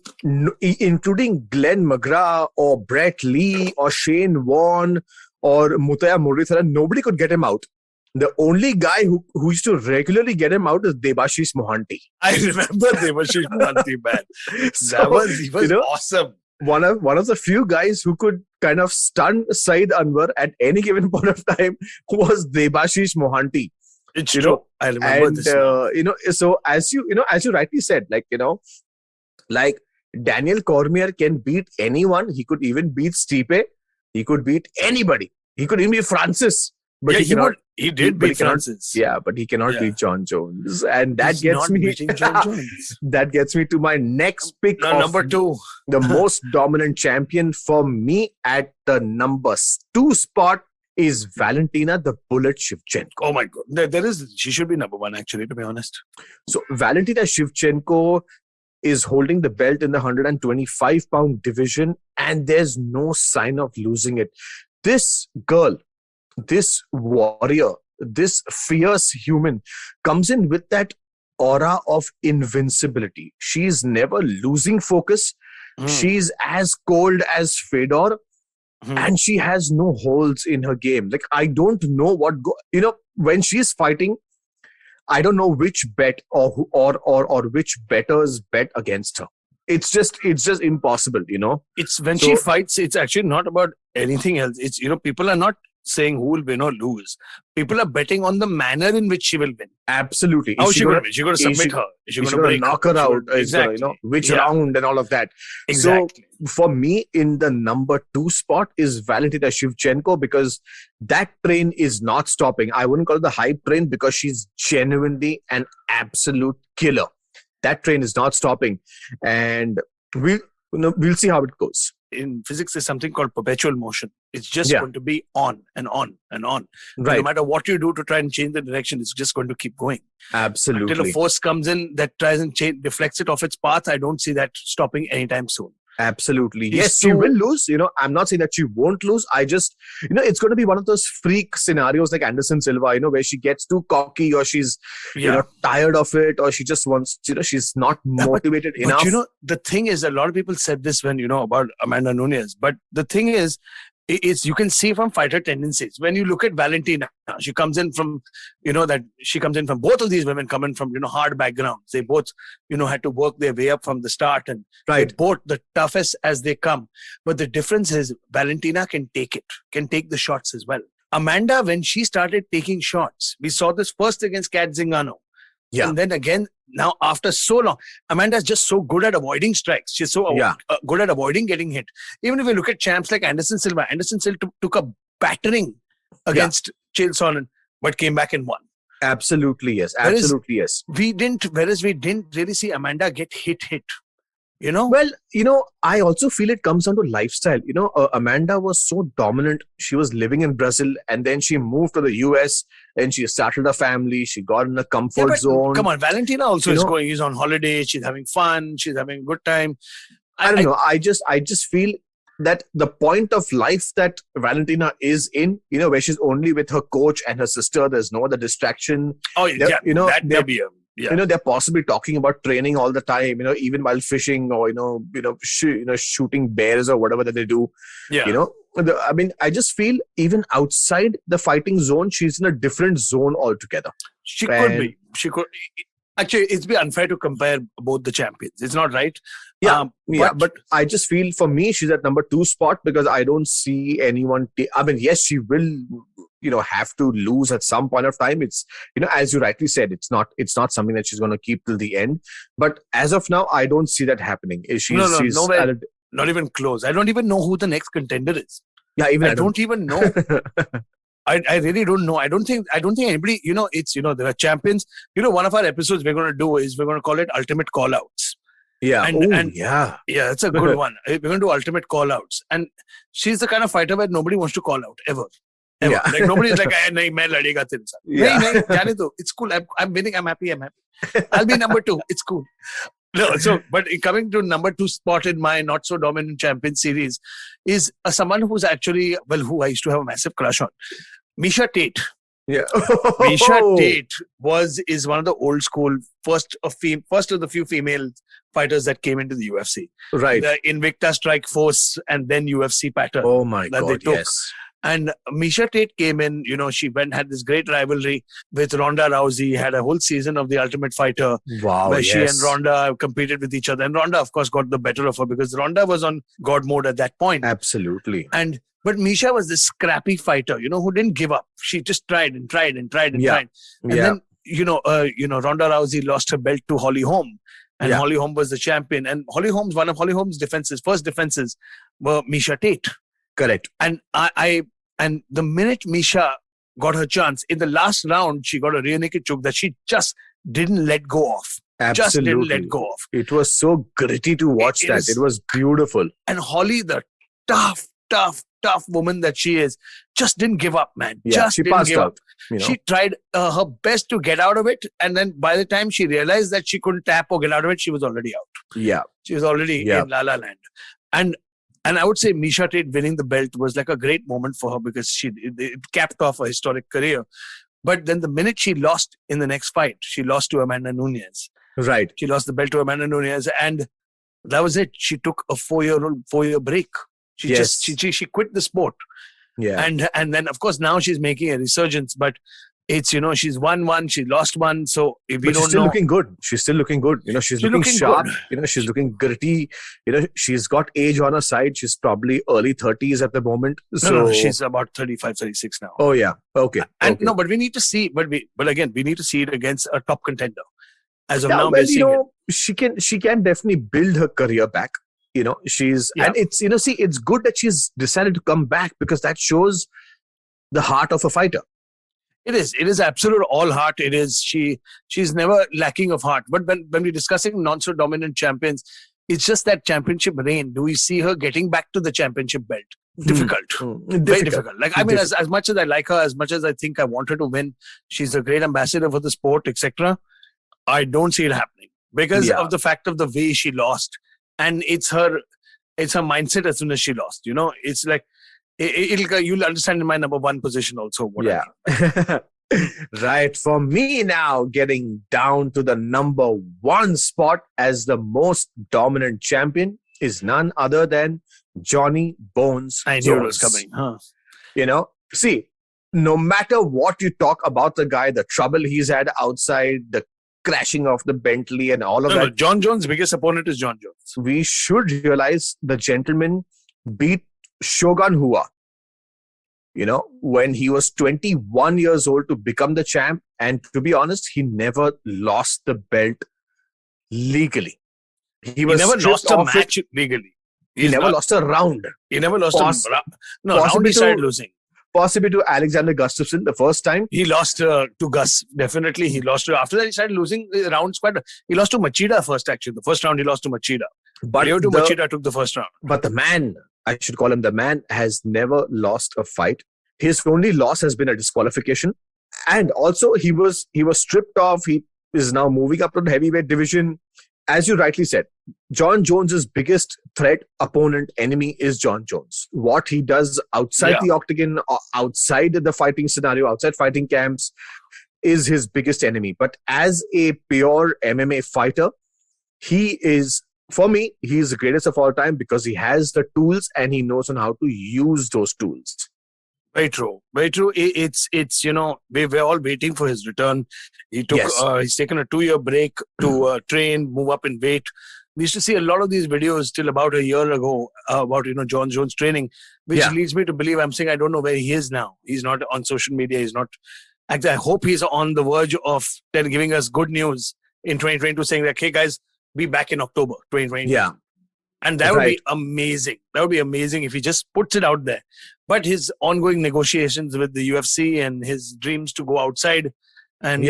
including Glenn McGrath or Brett Lee or Shane Warne or Mutaya Muralitharan, nobody could get him out. The only guy who used to regularly get him out is Debashish Mohanty. I remember Debashish Mohanty, man. He was awesome. One of the few guys who could kind of stun Saeed Anwar at any given point of time was Debashish Mohanty. It's true. I remember this. So as you rightly said, like Daniel Cormier can beat anyone. He could even beat Stipe. He could beat anybody. He could even beat Francis. But he did beat Francis. Yeah, but he cannot beat John Jones. And that gets me John Jones. That gets me to my next pick. Number 2. The most dominant champion for me at the number 2 spot is Valentina the Bullet Shevchenko. Oh my God. She should be number 1, actually, to be honest. So Valentina Shevchenko is holding the belt in the 125-pound division, and there's no sign of losing it. This girl, this warrior, this fierce human comes in with that aura of invincibility. She's never losing focus. She's as cold as Fedor, and she has no holes in her game. Like, I don't know when she's fighting, I don't know which bet or which bettors bet against her. It's just impossible, It's when she fights, it's actually not about anything else. It's, people are not saying who will win or lose. People are betting on the manner in which she will win. Absolutely. How is she going to win? Is she going to submit her? Is she going to knock her out? Exactly. Which round and all of that. Exactly. So for me, in the number 2 spot is Valentina Shevchenko, because that train is not stopping. I wouldn't call it the hype train because she's genuinely an absolute killer. That train is not stopping. And we'll see how it goes. In physics, there's something called perpetual motion. It's just going to be on and on and on. Right. No matter what you do to try and change the direction, it's just going to keep going. Absolutely. Until a force comes in that tries and deflects it off its path, I don't see that stopping anytime soon. Absolutely. Yes, she will lose. I'm not saying that she won't lose. I just, it's going to be one of those freak scenarios like Anderson Silva, where she gets too cocky or she's, tired of it, or she just wants, she's not motivated enough. But the thing is, a lot of people said this when, about Amanda Nunez. But the thing is, it's you can see from fighter tendencies. When you look at Valentina, she comes in from, both of these women coming from, hard backgrounds. They both, had to work their way up from the start, and they're both the toughest as they come. But the difference is Valentina can take the shots as well. Amanda, when she started taking shots, we saw this first against Kat Zingano. Yeah. And then again, now after so long, Amanda's just so good at avoiding strikes. She's so good at avoiding getting hit. Even if you look at champs like Anderson Silva took a battering against Chael Sonnen, but came back and won. Absolutely, yes. Absolutely, yes. Whereas we didn't really see Amanda get hit. Well, I also feel it comes down to lifestyle. Amanda was so dominant. She was living in Brazil, and then she moved to the US, and she started a family. She got in a comfort zone. Come on, Valentina also is on holiday. She's having fun. She's having a good time. I don't know. I just feel that the point of life that Valentina is in, where she's only with her coach and her sister, there's no other distraction. Oh, yeah. That may be a... Yeah. They're possibly talking about training all the time, even while fishing or, shooting bears or whatever that they do. Yeah. I just feel even outside the fighting zone, she's in a different zone altogether. She could be. Actually, it's be unfair to compare both the champions. It's not right. Yeah. But I just feel for me, she's at number 2 spot because I don't see anyone. Yes, she will, have to lose at some point of time. It's, as you rightly said, it's not something that she's going to keep till the end. But as of now, I don't see that happening. Nowhere, not even close. I don't even know who the next contender is. Yeah, even I don't even know. I really don't know. I don't think anybody, there are champions. One of our episodes we're going to do is we're going to call it Ultimate Callouts. Yeah. Yeah, it's a good one. We're going to do Ultimate Callouts. And she's the kind of fighter where nobody wants to call out, ever. Yeah. Like nobody's like, nahi, main ladega tere saath. Nahi, jaane do. It's cool. I'm winning. I'm happy. I'll be number 2. It's cool. No, but coming to number 2 spot in my not so dominant champion series is someone who's actually, who I used to have a massive crush on. Miesha Tate. Yeah. Miesha Tate is one of the old school first of the few female fighters that came into the UFC. Right. The Invicta Strike Force and then UFC pattern. Oh my God, yes. And Miesha Tate came in, she had this great rivalry with Ronda Rousey, had a whole season of The Ultimate Fighter. Wow, where she and Ronda competed with each other. And Ronda, of course, got the better of her because Ronda was on God mode at that point. Absolutely. But Miesha was this scrappy fighter, who didn't give up. She just tried and tried. And then, Ronda Rousey lost her belt to Holly Holm. And Holly Holm was the champion. And one of Holly Holm's first defenses were Miesha Tate. Correct. And the minute Miesha got her chance, in the last round, she got a rear naked choke that she just didn't let go of. Absolutely. Just didn't let go of. It was so gritty to watch that. It was beautiful. And Holly, the tough woman that she is, just didn't give up, man. Yeah, she passed out. She tried her best to get out of it. And then by the time she realized that she couldn't tap or get out of it, she was already out. Yeah. She was already in La La Land. And I would say Miesha Tate winning the belt was like a great moment for her because it capped off a historic career. But then the minute she lost in the next fight, she lost to Amanda Nunez. Right. She lost the belt to Amanda Nunez. And that was it. She took a 4-year break. She quit the sport. Yeah. And then, of course, now she's making a resurgence. But it's, she's won one, she lost one. So if we don't know. She's still looking good. She's still looking good. She's looking sharp. Good. She's looking gritty. She's got age on her side. She's probably early 30s at the moment. No, she's about 35, 36 now. Oh, yeah. Okay. No, but we need to see, but again, we need to see it against a top contender. As of now, she can definitely build her career back. And it's, it's good that she's decided to come back because that shows the heart of a fighter. It is absolute all heart. It is. She's never lacking of heart. But when we're discussing non-so-dominant champions, it's just that championship reign. Do we see her getting back to the championship belt? Difficult. Very difficult. As much as I like her, as much as I think I want her to win, she's a great ambassador for the sport, etc. I don't see it happening because of the fact of the way she lost. And it's her mindset as soon as she lost. It's like, you'll understand in my number 1 position also. Right. For me now, getting down to the number 1 spot as the most dominant champion is none other than Johnny Bones I knew Jones. it was coming. Huh. You know, see, no matter what you talk about the guy, the trouble he's had outside, the crashing of the Bentley and all of No, that, John Jones' biggest opponent is John Jones. we should realize the gentleman beat Shogun Hua, when he was 21 years old to become the champ. And to be honest, he never lost the belt legally. He never lost a match legally. He never lost a round. He never lost a round. No, round possibly he started losing. Possibly to Alexander Gustafsson the first time. He lost to Gus. Definitely, he lost to. After that, he started losing rounds quite. He lost to Machida first, actually. The first round, he lost to Machida. But Machida took the first round. But the man, I should call him the man, has never lost a fight. His only loss has been a disqualification. And also, he was stripped off. He is now moving up to the heavyweight division. As you rightly said, John Jones's biggest threat, opponent, enemy is John Jones. What he does outside the octagon, or outside the fighting scenario, outside fighting camps, is his biggest enemy. But as a pure MMA fighter, he is, for me, he is the greatest of all time because he has the tools and he knows on how to use those tools. Very true. Very true. It's we're all waiting for his return. He's taken a 2-year break to train, move up in weight. We used to see a lot of these videos till about a year ago about, John Jones training, which leads me to believe, I'm saying I don't know where he is now. He's not on social media. He's not. Actually, I hope he's on the verge of giving us good news in 2022, saying that, hey guys, be back in October 2020. Yeah. And that would be amazing. That would be amazing if he just puts it out there. But his ongoing negotiations with the UFC and his dreams to go outside and,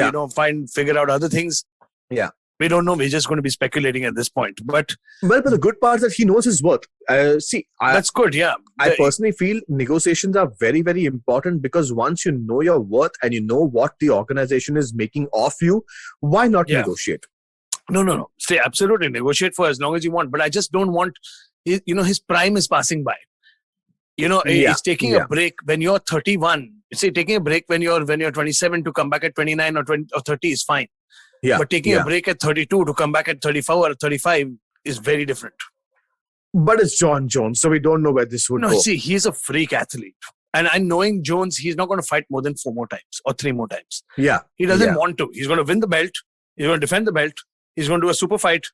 figure out other things. Yeah. We don't know. We're just going to be speculating at this point. But the good part is that he knows his worth. That's good. Yeah. I personally feel negotiations are very, very important because once you know your worth and you know what the organization is making of you, why not negotiate? No. Stay, absolutely. Negotiate for as long as you want. But I just don't want, his prime is passing by. It's taking a break when you're 31. Say taking a break when you're 27 to come back at 29 or 20 or 30 is fine. Yeah. But taking a break at 32 to come back at 34 or 35 is very different. But it's John Jones, so we don't know where this would go. No, see, he's a freak athlete. And knowing Jones, he's not going to fight more than 4 more times or 3 more times. Yeah. He doesn't want to. He's going to win the belt. He's going to defend the belt. He's going to do a super fight.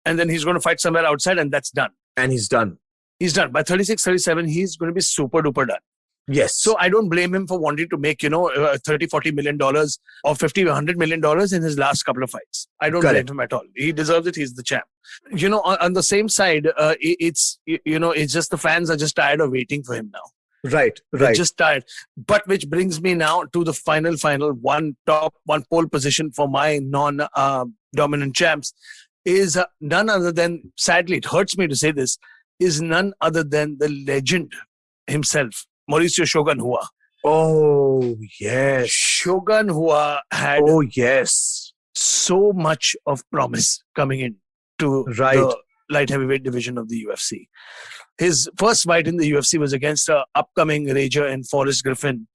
And then he's going to fight somewhere outside and that's done. And he's done. He's done. By 36, 37, he's going to be super duper done. Yes. So I don't blame him for wanting to make, $30-40 million or $50-100 million in his last couple of fights. I don't blame him at all. He deserves it. He's the champ. On the same side, it's just the fans are just tired of waiting for him now. Right. They're just tired. But which brings me now to the final one pole position for my non-dominant champs is none other than, sadly, it hurts me to say this, is none other than the legend himself, Mauricio Shogun Hua. Oh, yes. Shogun Hua had so much of promise coming in to the light heavyweight division of the UFC. His first fight in the UFC was against an upcoming rager in Forrest Griffin.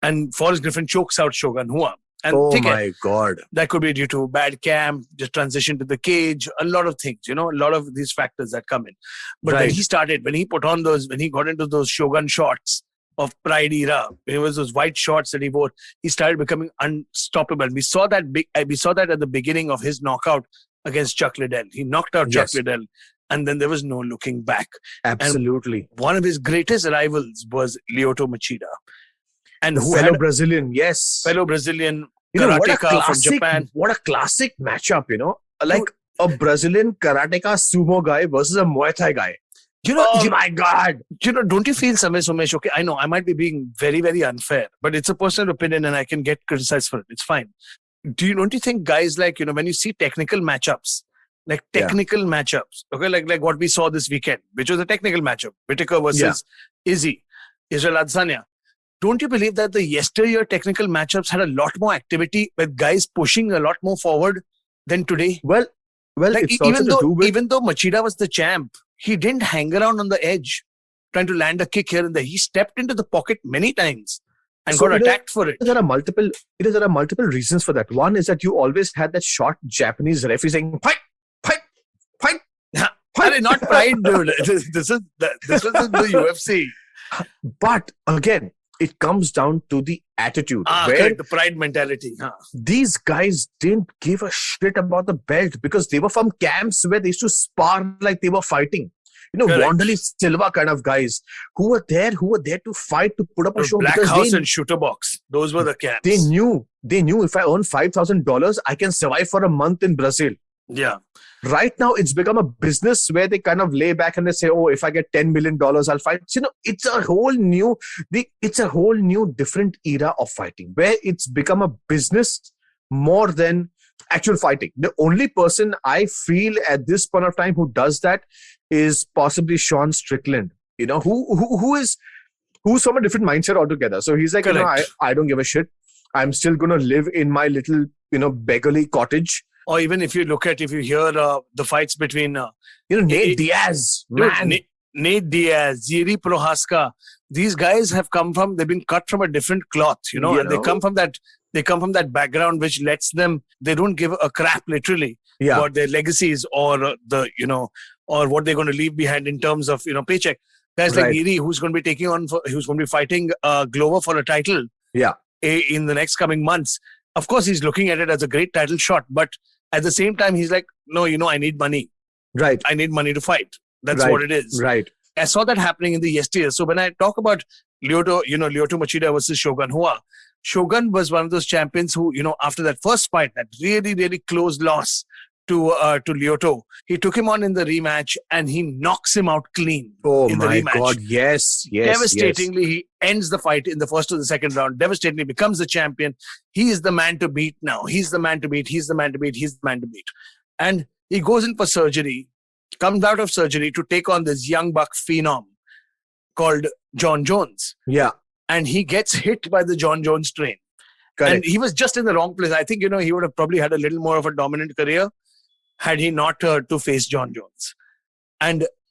And Forrest Griffin chokes out Shogun Hua. And my God. That could be due to bad camp, just transition to the cage, a lot of things, a lot of these factors that come in. But when he started, when he got into those Shogun shorts of Pride era, it was those white shorts that he wore, he started becoming unstoppable. We saw that at the beginning of his knockout against Chuck Liddell. He knocked out Chuck Liddell. And then there was no looking back. Absolutely. And one of his greatest rivals was Lyoto Machida. And fellow Brazilian karateka from Japan. What a classic matchup, like a Brazilian karateka sumo guy versus a Muay Thai guy. My God. Don't you feel, Somesh, okay, I know I might be being very, very unfair, but it's a personal opinion and I can get criticized for it. It's fine. Don't you think guys like, when you see technical matchups, okay, like what we saw this weekend, which was a technical matchup, Whittaker versus Israel Adesanya. Don't you believe that the yesteryear technical matchups had a lot more activity with guys pushing a lot more forward than today? Well, it's even though Machida was the champ, he didn't hang around on the edge trying to land a kick here and there. He stepped into the pocket many times and got attacked for it. There are multiple reasons for that. One is that you always had that short Japanese referee saying, fight, Not pride, dude. This was in the UFC. But again, it comes down to the attitude. Where the pride mentality. These guys didn't give a shit about the belt because they were from camps where they used to spar like they were fighting. Wanderlei Silva kind of guys who were there to fight, to put up a show. Black House and Shooter Box. Those were the camps. They knew if I earn $5,000, I can survive for a month in Brazil. Yeah. Right now, it's become a business where they kind of lay back and they say, "Oh, if I get $10 million, I'll fight." It's a whole new different era of fighting where it's become a business more than actual fighting. The only person I feel at this point of time who does that is possibly Sean Strickland. Who's from a different mindset altogether. So he's like, I don't give a shit. I'm still gonna live in my little, beggarly cottage. Or even if you hear the fights between, Nate Diaz, man. Nate Diaz, Jiri Prohaska, these guys they've been cut from a different cloth, and they come from that background which lets them, they don't give a crap literally about their legacies or or what they're going to leave behind in terms of, paycheck. Guys like Jiri, who's going to be fighting Glover for a title in the next coming months. Of course, he's looking at it as a great title shot, but at the same time, he's like, no, I need money. Right. I need money to fight. That's what it is. Right. I saw that happening in the yesteryear. So when I talk about Lyoto Machida versus Shogun Hua, Shogun was one of those champions who, after that first fight, that really, really close loss to Lyoto, he took him on in the rematch and he knocks him out clean in the rematch. Oh my God, yes. Devastatingly, he ends the fight in the first or the second round. Devastatingly becomes the champion. He is the man to beat now. He's the man to beat. And he goes in for surgery, comes out of surgery to take on this young buck phenom called John Jones. Yeah. And he gets hit by the John Jones train. Correct. And he was just in the wrong place. I think, he would have probably had a little more of a dominant career had he not to face John Jones.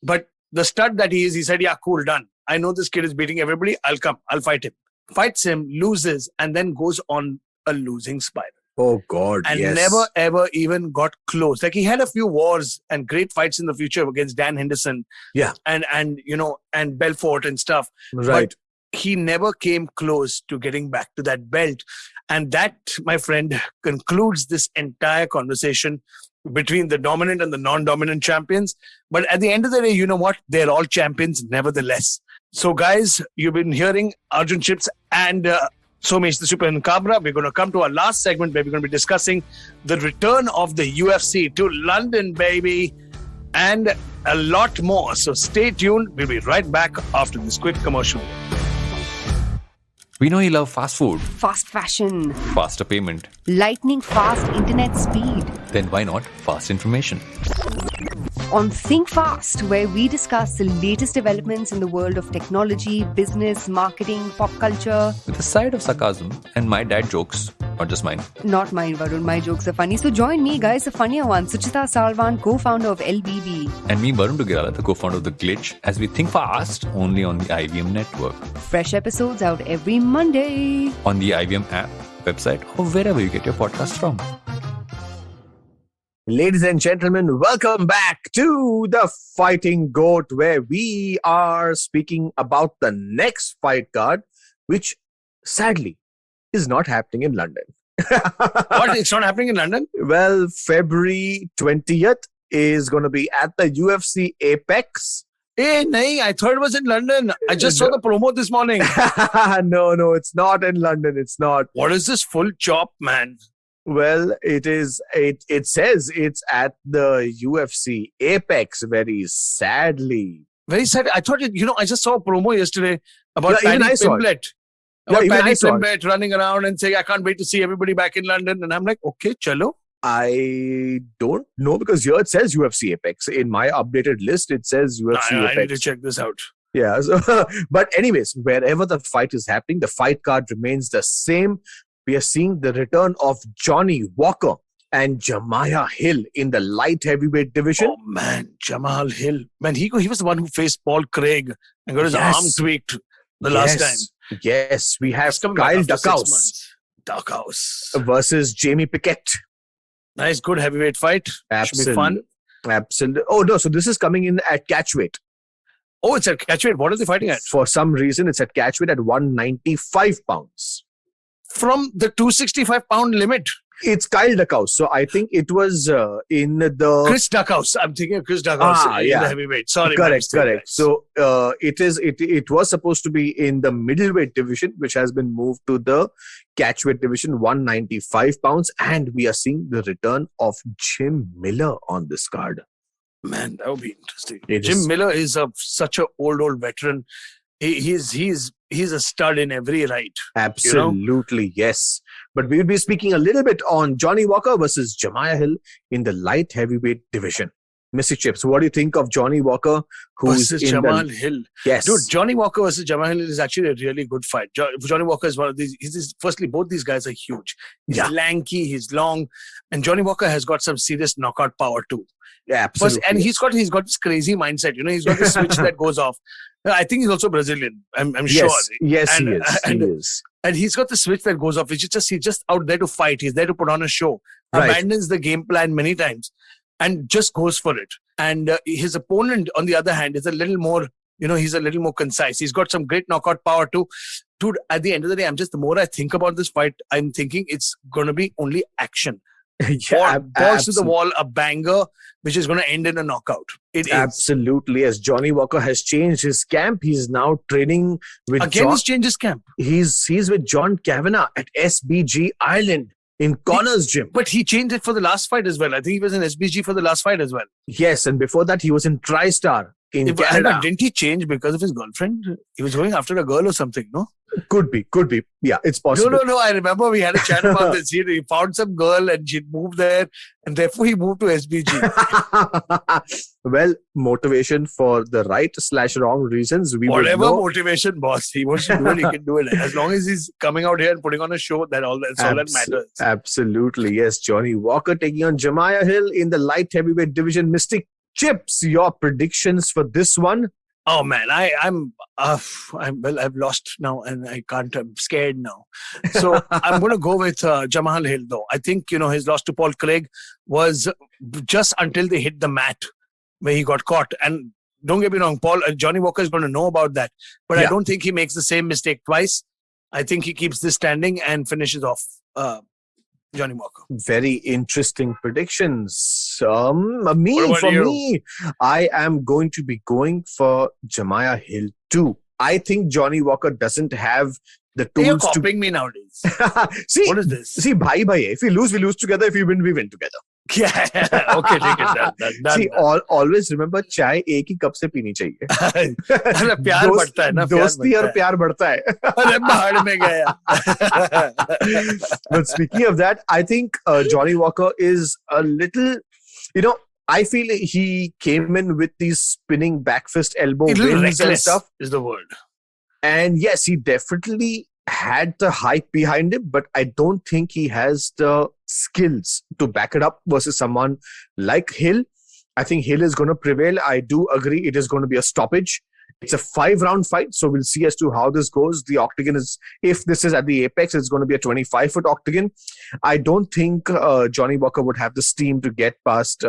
But the stud that he is, he said, yeah, cool, done. I know this kid is beating everybody. I'll come. I'll fight him. Fights him, loses, and then goes on a losing spiral. Oh, God, and yes. never, ever even got close. Like, he had a few wars and great fights in the future against Dan Henderson. Yeah. And Belfort and stuff. Right. But he never came close to getting back to that belt. And that, my friend, concludes this entire conversation between the dominant and the non-dominant champions. But at the end of the day, you know what? They're all champions nevertheless. So guys, you've been hearing Arjun Chips and Somesh the Superhuman Kamra. We're going to come to our last segment where we're going to be discussing the return of the UFC to London, baby, and a lot more. So stay tuned. We'll be right back after this quick commercial. We know you love fast food, fast fashion, faster payment, lightning fast internet speed. Then why not fast information? On Think Fast, where we discuss the latest developments in the world of technology, business, marketing, pop culture. With a side of sarcasm and my dad jokes, not just mine. Not mine, Varun. My jokes are funny. So join me, guys, the funnier one, Suchita Salvan, co-founder of LBB. And me, Varun Dugirala, the co-founder of The Glitch, as we think fast only on the IVM network. Fresh episodes out every Monday. On the IVM app, website, or wherever you get your podcasts from. Ladies and gentlemen, welcome back to the Fighting GO.A.T, where we are speaking about the next fight card, which sadly is not happening in London. What? It's not happening in London? Well, February 20th is going to be at the UFC Apex. Hey, nahin, I thought it was in London. I just saw the promo this morning. No, it's not in London. It's not. What is this full chop, man? Well, it is. It says it's at the UFC Apex. Very sadly. Very sad. I thought I just saw a promo yesterday about Yeah, Paddy Pimblett. About Paddy saw Pimblett running around and saying, "I can't wait to see everybody back in London." And I'm like, okay, chalo. I don't know because here it says UFC Apex. In my updated list, it says UFC Apex. I need to check this out. Yeah. So, but anyways, wherever the fight is happening, the fight card remains the same. We are seeing the return of Johnny Walker and Jamae Hill in the light heavyweight division. Oh man, Jamae Hill. Man, he was the one who faced Paul Craig and got his arm tweaked the last time. Yes, we have Kyle Duckhouse versus Jamie Pickett. Nice, good heavyweight fight. Absolutely. Should be fun. Absolutely. Oh, no. So this is coming in at catchweight. Oh, it's at catchweight. What are they fighting at? For some reason, it's at catchweight at 195 pounds. From the 265-pound limit. It's Kyle Duckhouse. So I think it was in the... Chris Duckhouse. I'm thinking of Chris Duckhouse in the heavyweight. Sorry. Correct. So it was supposed to be in the middleweight division, which has been moved to the catchweight division, 195 pounds. And we are seeing the return of Jim Miller on this card. Man, that would be interesting. Jim Miller is such an old veteran. He's a stud in every right. Absolutely, yes. But we will be speaking a little bit on Johnny Walker versus Jamae Hill in the light heavyweight division. Mr. Chips, what do you think of Johnny Walker versus Jamae Hill? Yes. Dude, Johnny Walker versus Jamae Hill is actually a really good fight. Johnny Walker is one of these. Firstly, both these guys are huge. He's lanky, he's long, and Johnny Walker has got some serious knockout power too. Yeah, absolutely. And he's got this crazy mindset. He's got this switch that goes off. I think he's also Brazilian. I'm sure. Yes, he is. And he's got the switch that goes off. He's just out there to fight. He's there to put on a show. Right. Abandons the game plan many times and just goes for it. And his opponent, on the other hand, is a little more, he's a little more concise. He's got some great knockout power too. Dude, at the end of the day, the more I think about this fight, I'm thinking it's going to be only action. Balls to the wall, a banger, which is going to end in a knockout. It is. Absolutely. As Johnny Walker has changed his camp, he's now training with he's changed his camp. He's with John Kavanagh at SBG Ireland in Connor's gym. But he changed it for the last fight as well. I think he was in SBG for the last fight as well. Yes, and before that he was in TriStar in Canada. Didn't he change because of his girlfriend? He was going after a girl or something, no? Could be. Yeah, it's possible. No. I remember we had a chat about this. He found some girl and she moved there, and therefore he moved to SBG. Well, motivation for the right/wrong reasons. Whatever motivation, boss. He wants to do it, he can do it. As long as he's coming out here and putting on a show, that's all that matters. Absolutely. Yes, Johnny Walker taking on Jamae Hill in the light heavyweight division. Mr. Chips, your predictions for this one? Oh man, I've lost now and I can't. I'm scared now. So I'm going to go with Jamae Hill though. I think his loss to Paul Craig was just until they hit the mat where he got caught. And don't get me wrong, Johnny Walker is going to know about that, but I don't think he makes the same mistake twice. I think he keeps this standing and finishes off Johnny Walker. Very interesting predictions. For me, I am going to be going for Jamae Hill too. I think Johnny Walker doesn't have the tools. You're copying me nowadays. See, what is this? See, bhai. If we lose, we lose together. If we win, we win together. Yeah. Okay, take it. Done. See, always remember, चाय एक ही cup से पीनी चाहिए. प्यार बढ़ता है ना. दोस्ती और प्यार बढ़ता है. अरे बाहर में गया. But speaking of that, I think Johnny Walker is a little, I feel he came in with these spinning back fist elbow wins and stuff. Is the word. And yes, he definitely had the hype behind him, but I don't think he has the skills to back it up versus someone like Hill. I think Hill is going to prevail. I do agree it is going to be a stoppage. It's a 5-round fight, so we'll see as to how this goes. The octagon is, if this is at the apex, it's going to be a 25-foot octagon. I don't think Johnny Walker would have the steam to get past I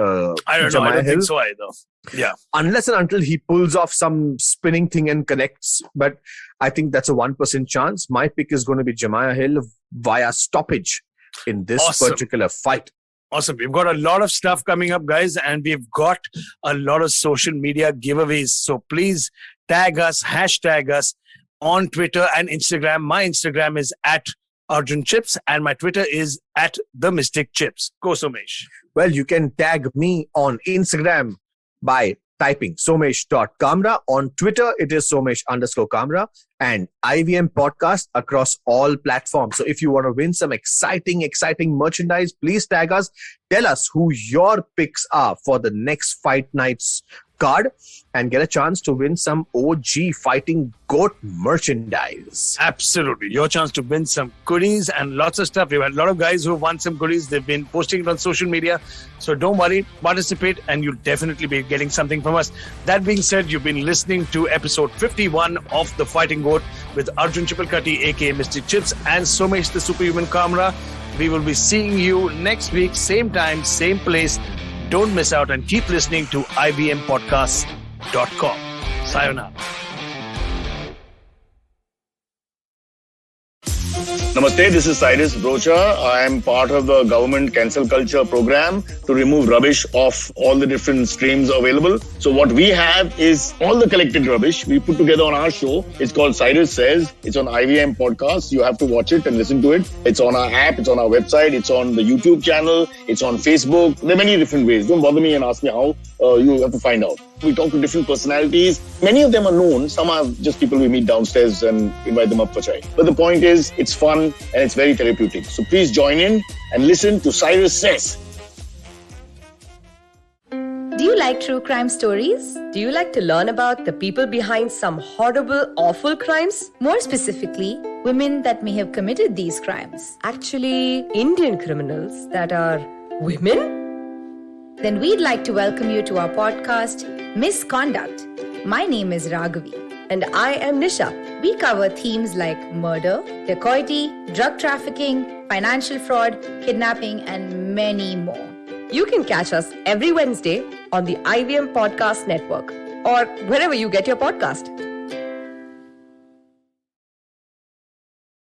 don't know. I don't think so either. Yeah. Unless and until he pulls off some spinning thing and connects. But I think that's a 1% chance. My pick is going to be Jamae Hill via stoppage in this particular fight. Awesome. We've got a lot of stuff coming up, guys, and we've got a lot of social media giveaways. So please tag us, hashtag us on Twitter and Instagram. My Instagram is at Arjun Chips and my Twitter is at The Mystic Chips. Go, Somesh. Well, you can tag me on Instagram by typing somesh.kamra. On Twitter, it is somesh_kamra, and IVM podcast across all platforms. So if you want to win some exciting merchandise, please tag us. Tell us who your picks are for the next Fight Nights card and get a chance to win some OG Fighting GOAT merchandise. Absolutely. Your chance to win some goodies and lots of stuff. We've had a lot of guys who have won some goodies. They've been posting it on social media. So don't worry, participate and you'll definitely be getting something from us. That being said, you've been listening to episode 51 of The Fighting GOAT with Arjun Chipalkatti, aka Mr. Chips, and Somesh the Superhuman Kamra. We will be seeing you next week, same time, same place. Don't miss out and keep listening to ivmpodcasts.com. Sayonara. Namaste, this is Cyrus Brocha. I am part of the government cancel culture program to remove rubbish off all the different streams available. So what we have is all the collected rubbish we put together on our show. It's called Cyrus Says. It's on IVM Podcast. You have to watch it and listen to it. It's on our app. It's on our website. It's on the YouTube channel. It's on Facebook. There are many different ways. Don't bother me and ask me how. You have to find out. We talk to different personalities. Many of them are known. Some are just people we meet downstairs and invite them up for chai. But the point is, it's fun and it's very therapeutic. So please join in and listen to Cyrus Says. Do you like true crime stories? Do you like to learn about the people behind some horrible, awful crimes? More specifically, women that may have committed these crimes. Actually, Indian criminals that are women? Then we'd like to welcome you to our podcast, Misconduct. My name is Raghavi. And I am Nisha. We cover themes like murder, dacoity, drug trafficking, financial fraud, kidnapping, and many more. You can catch us every Wednesday on the IVM Podcast Network or wherever you get your podcast.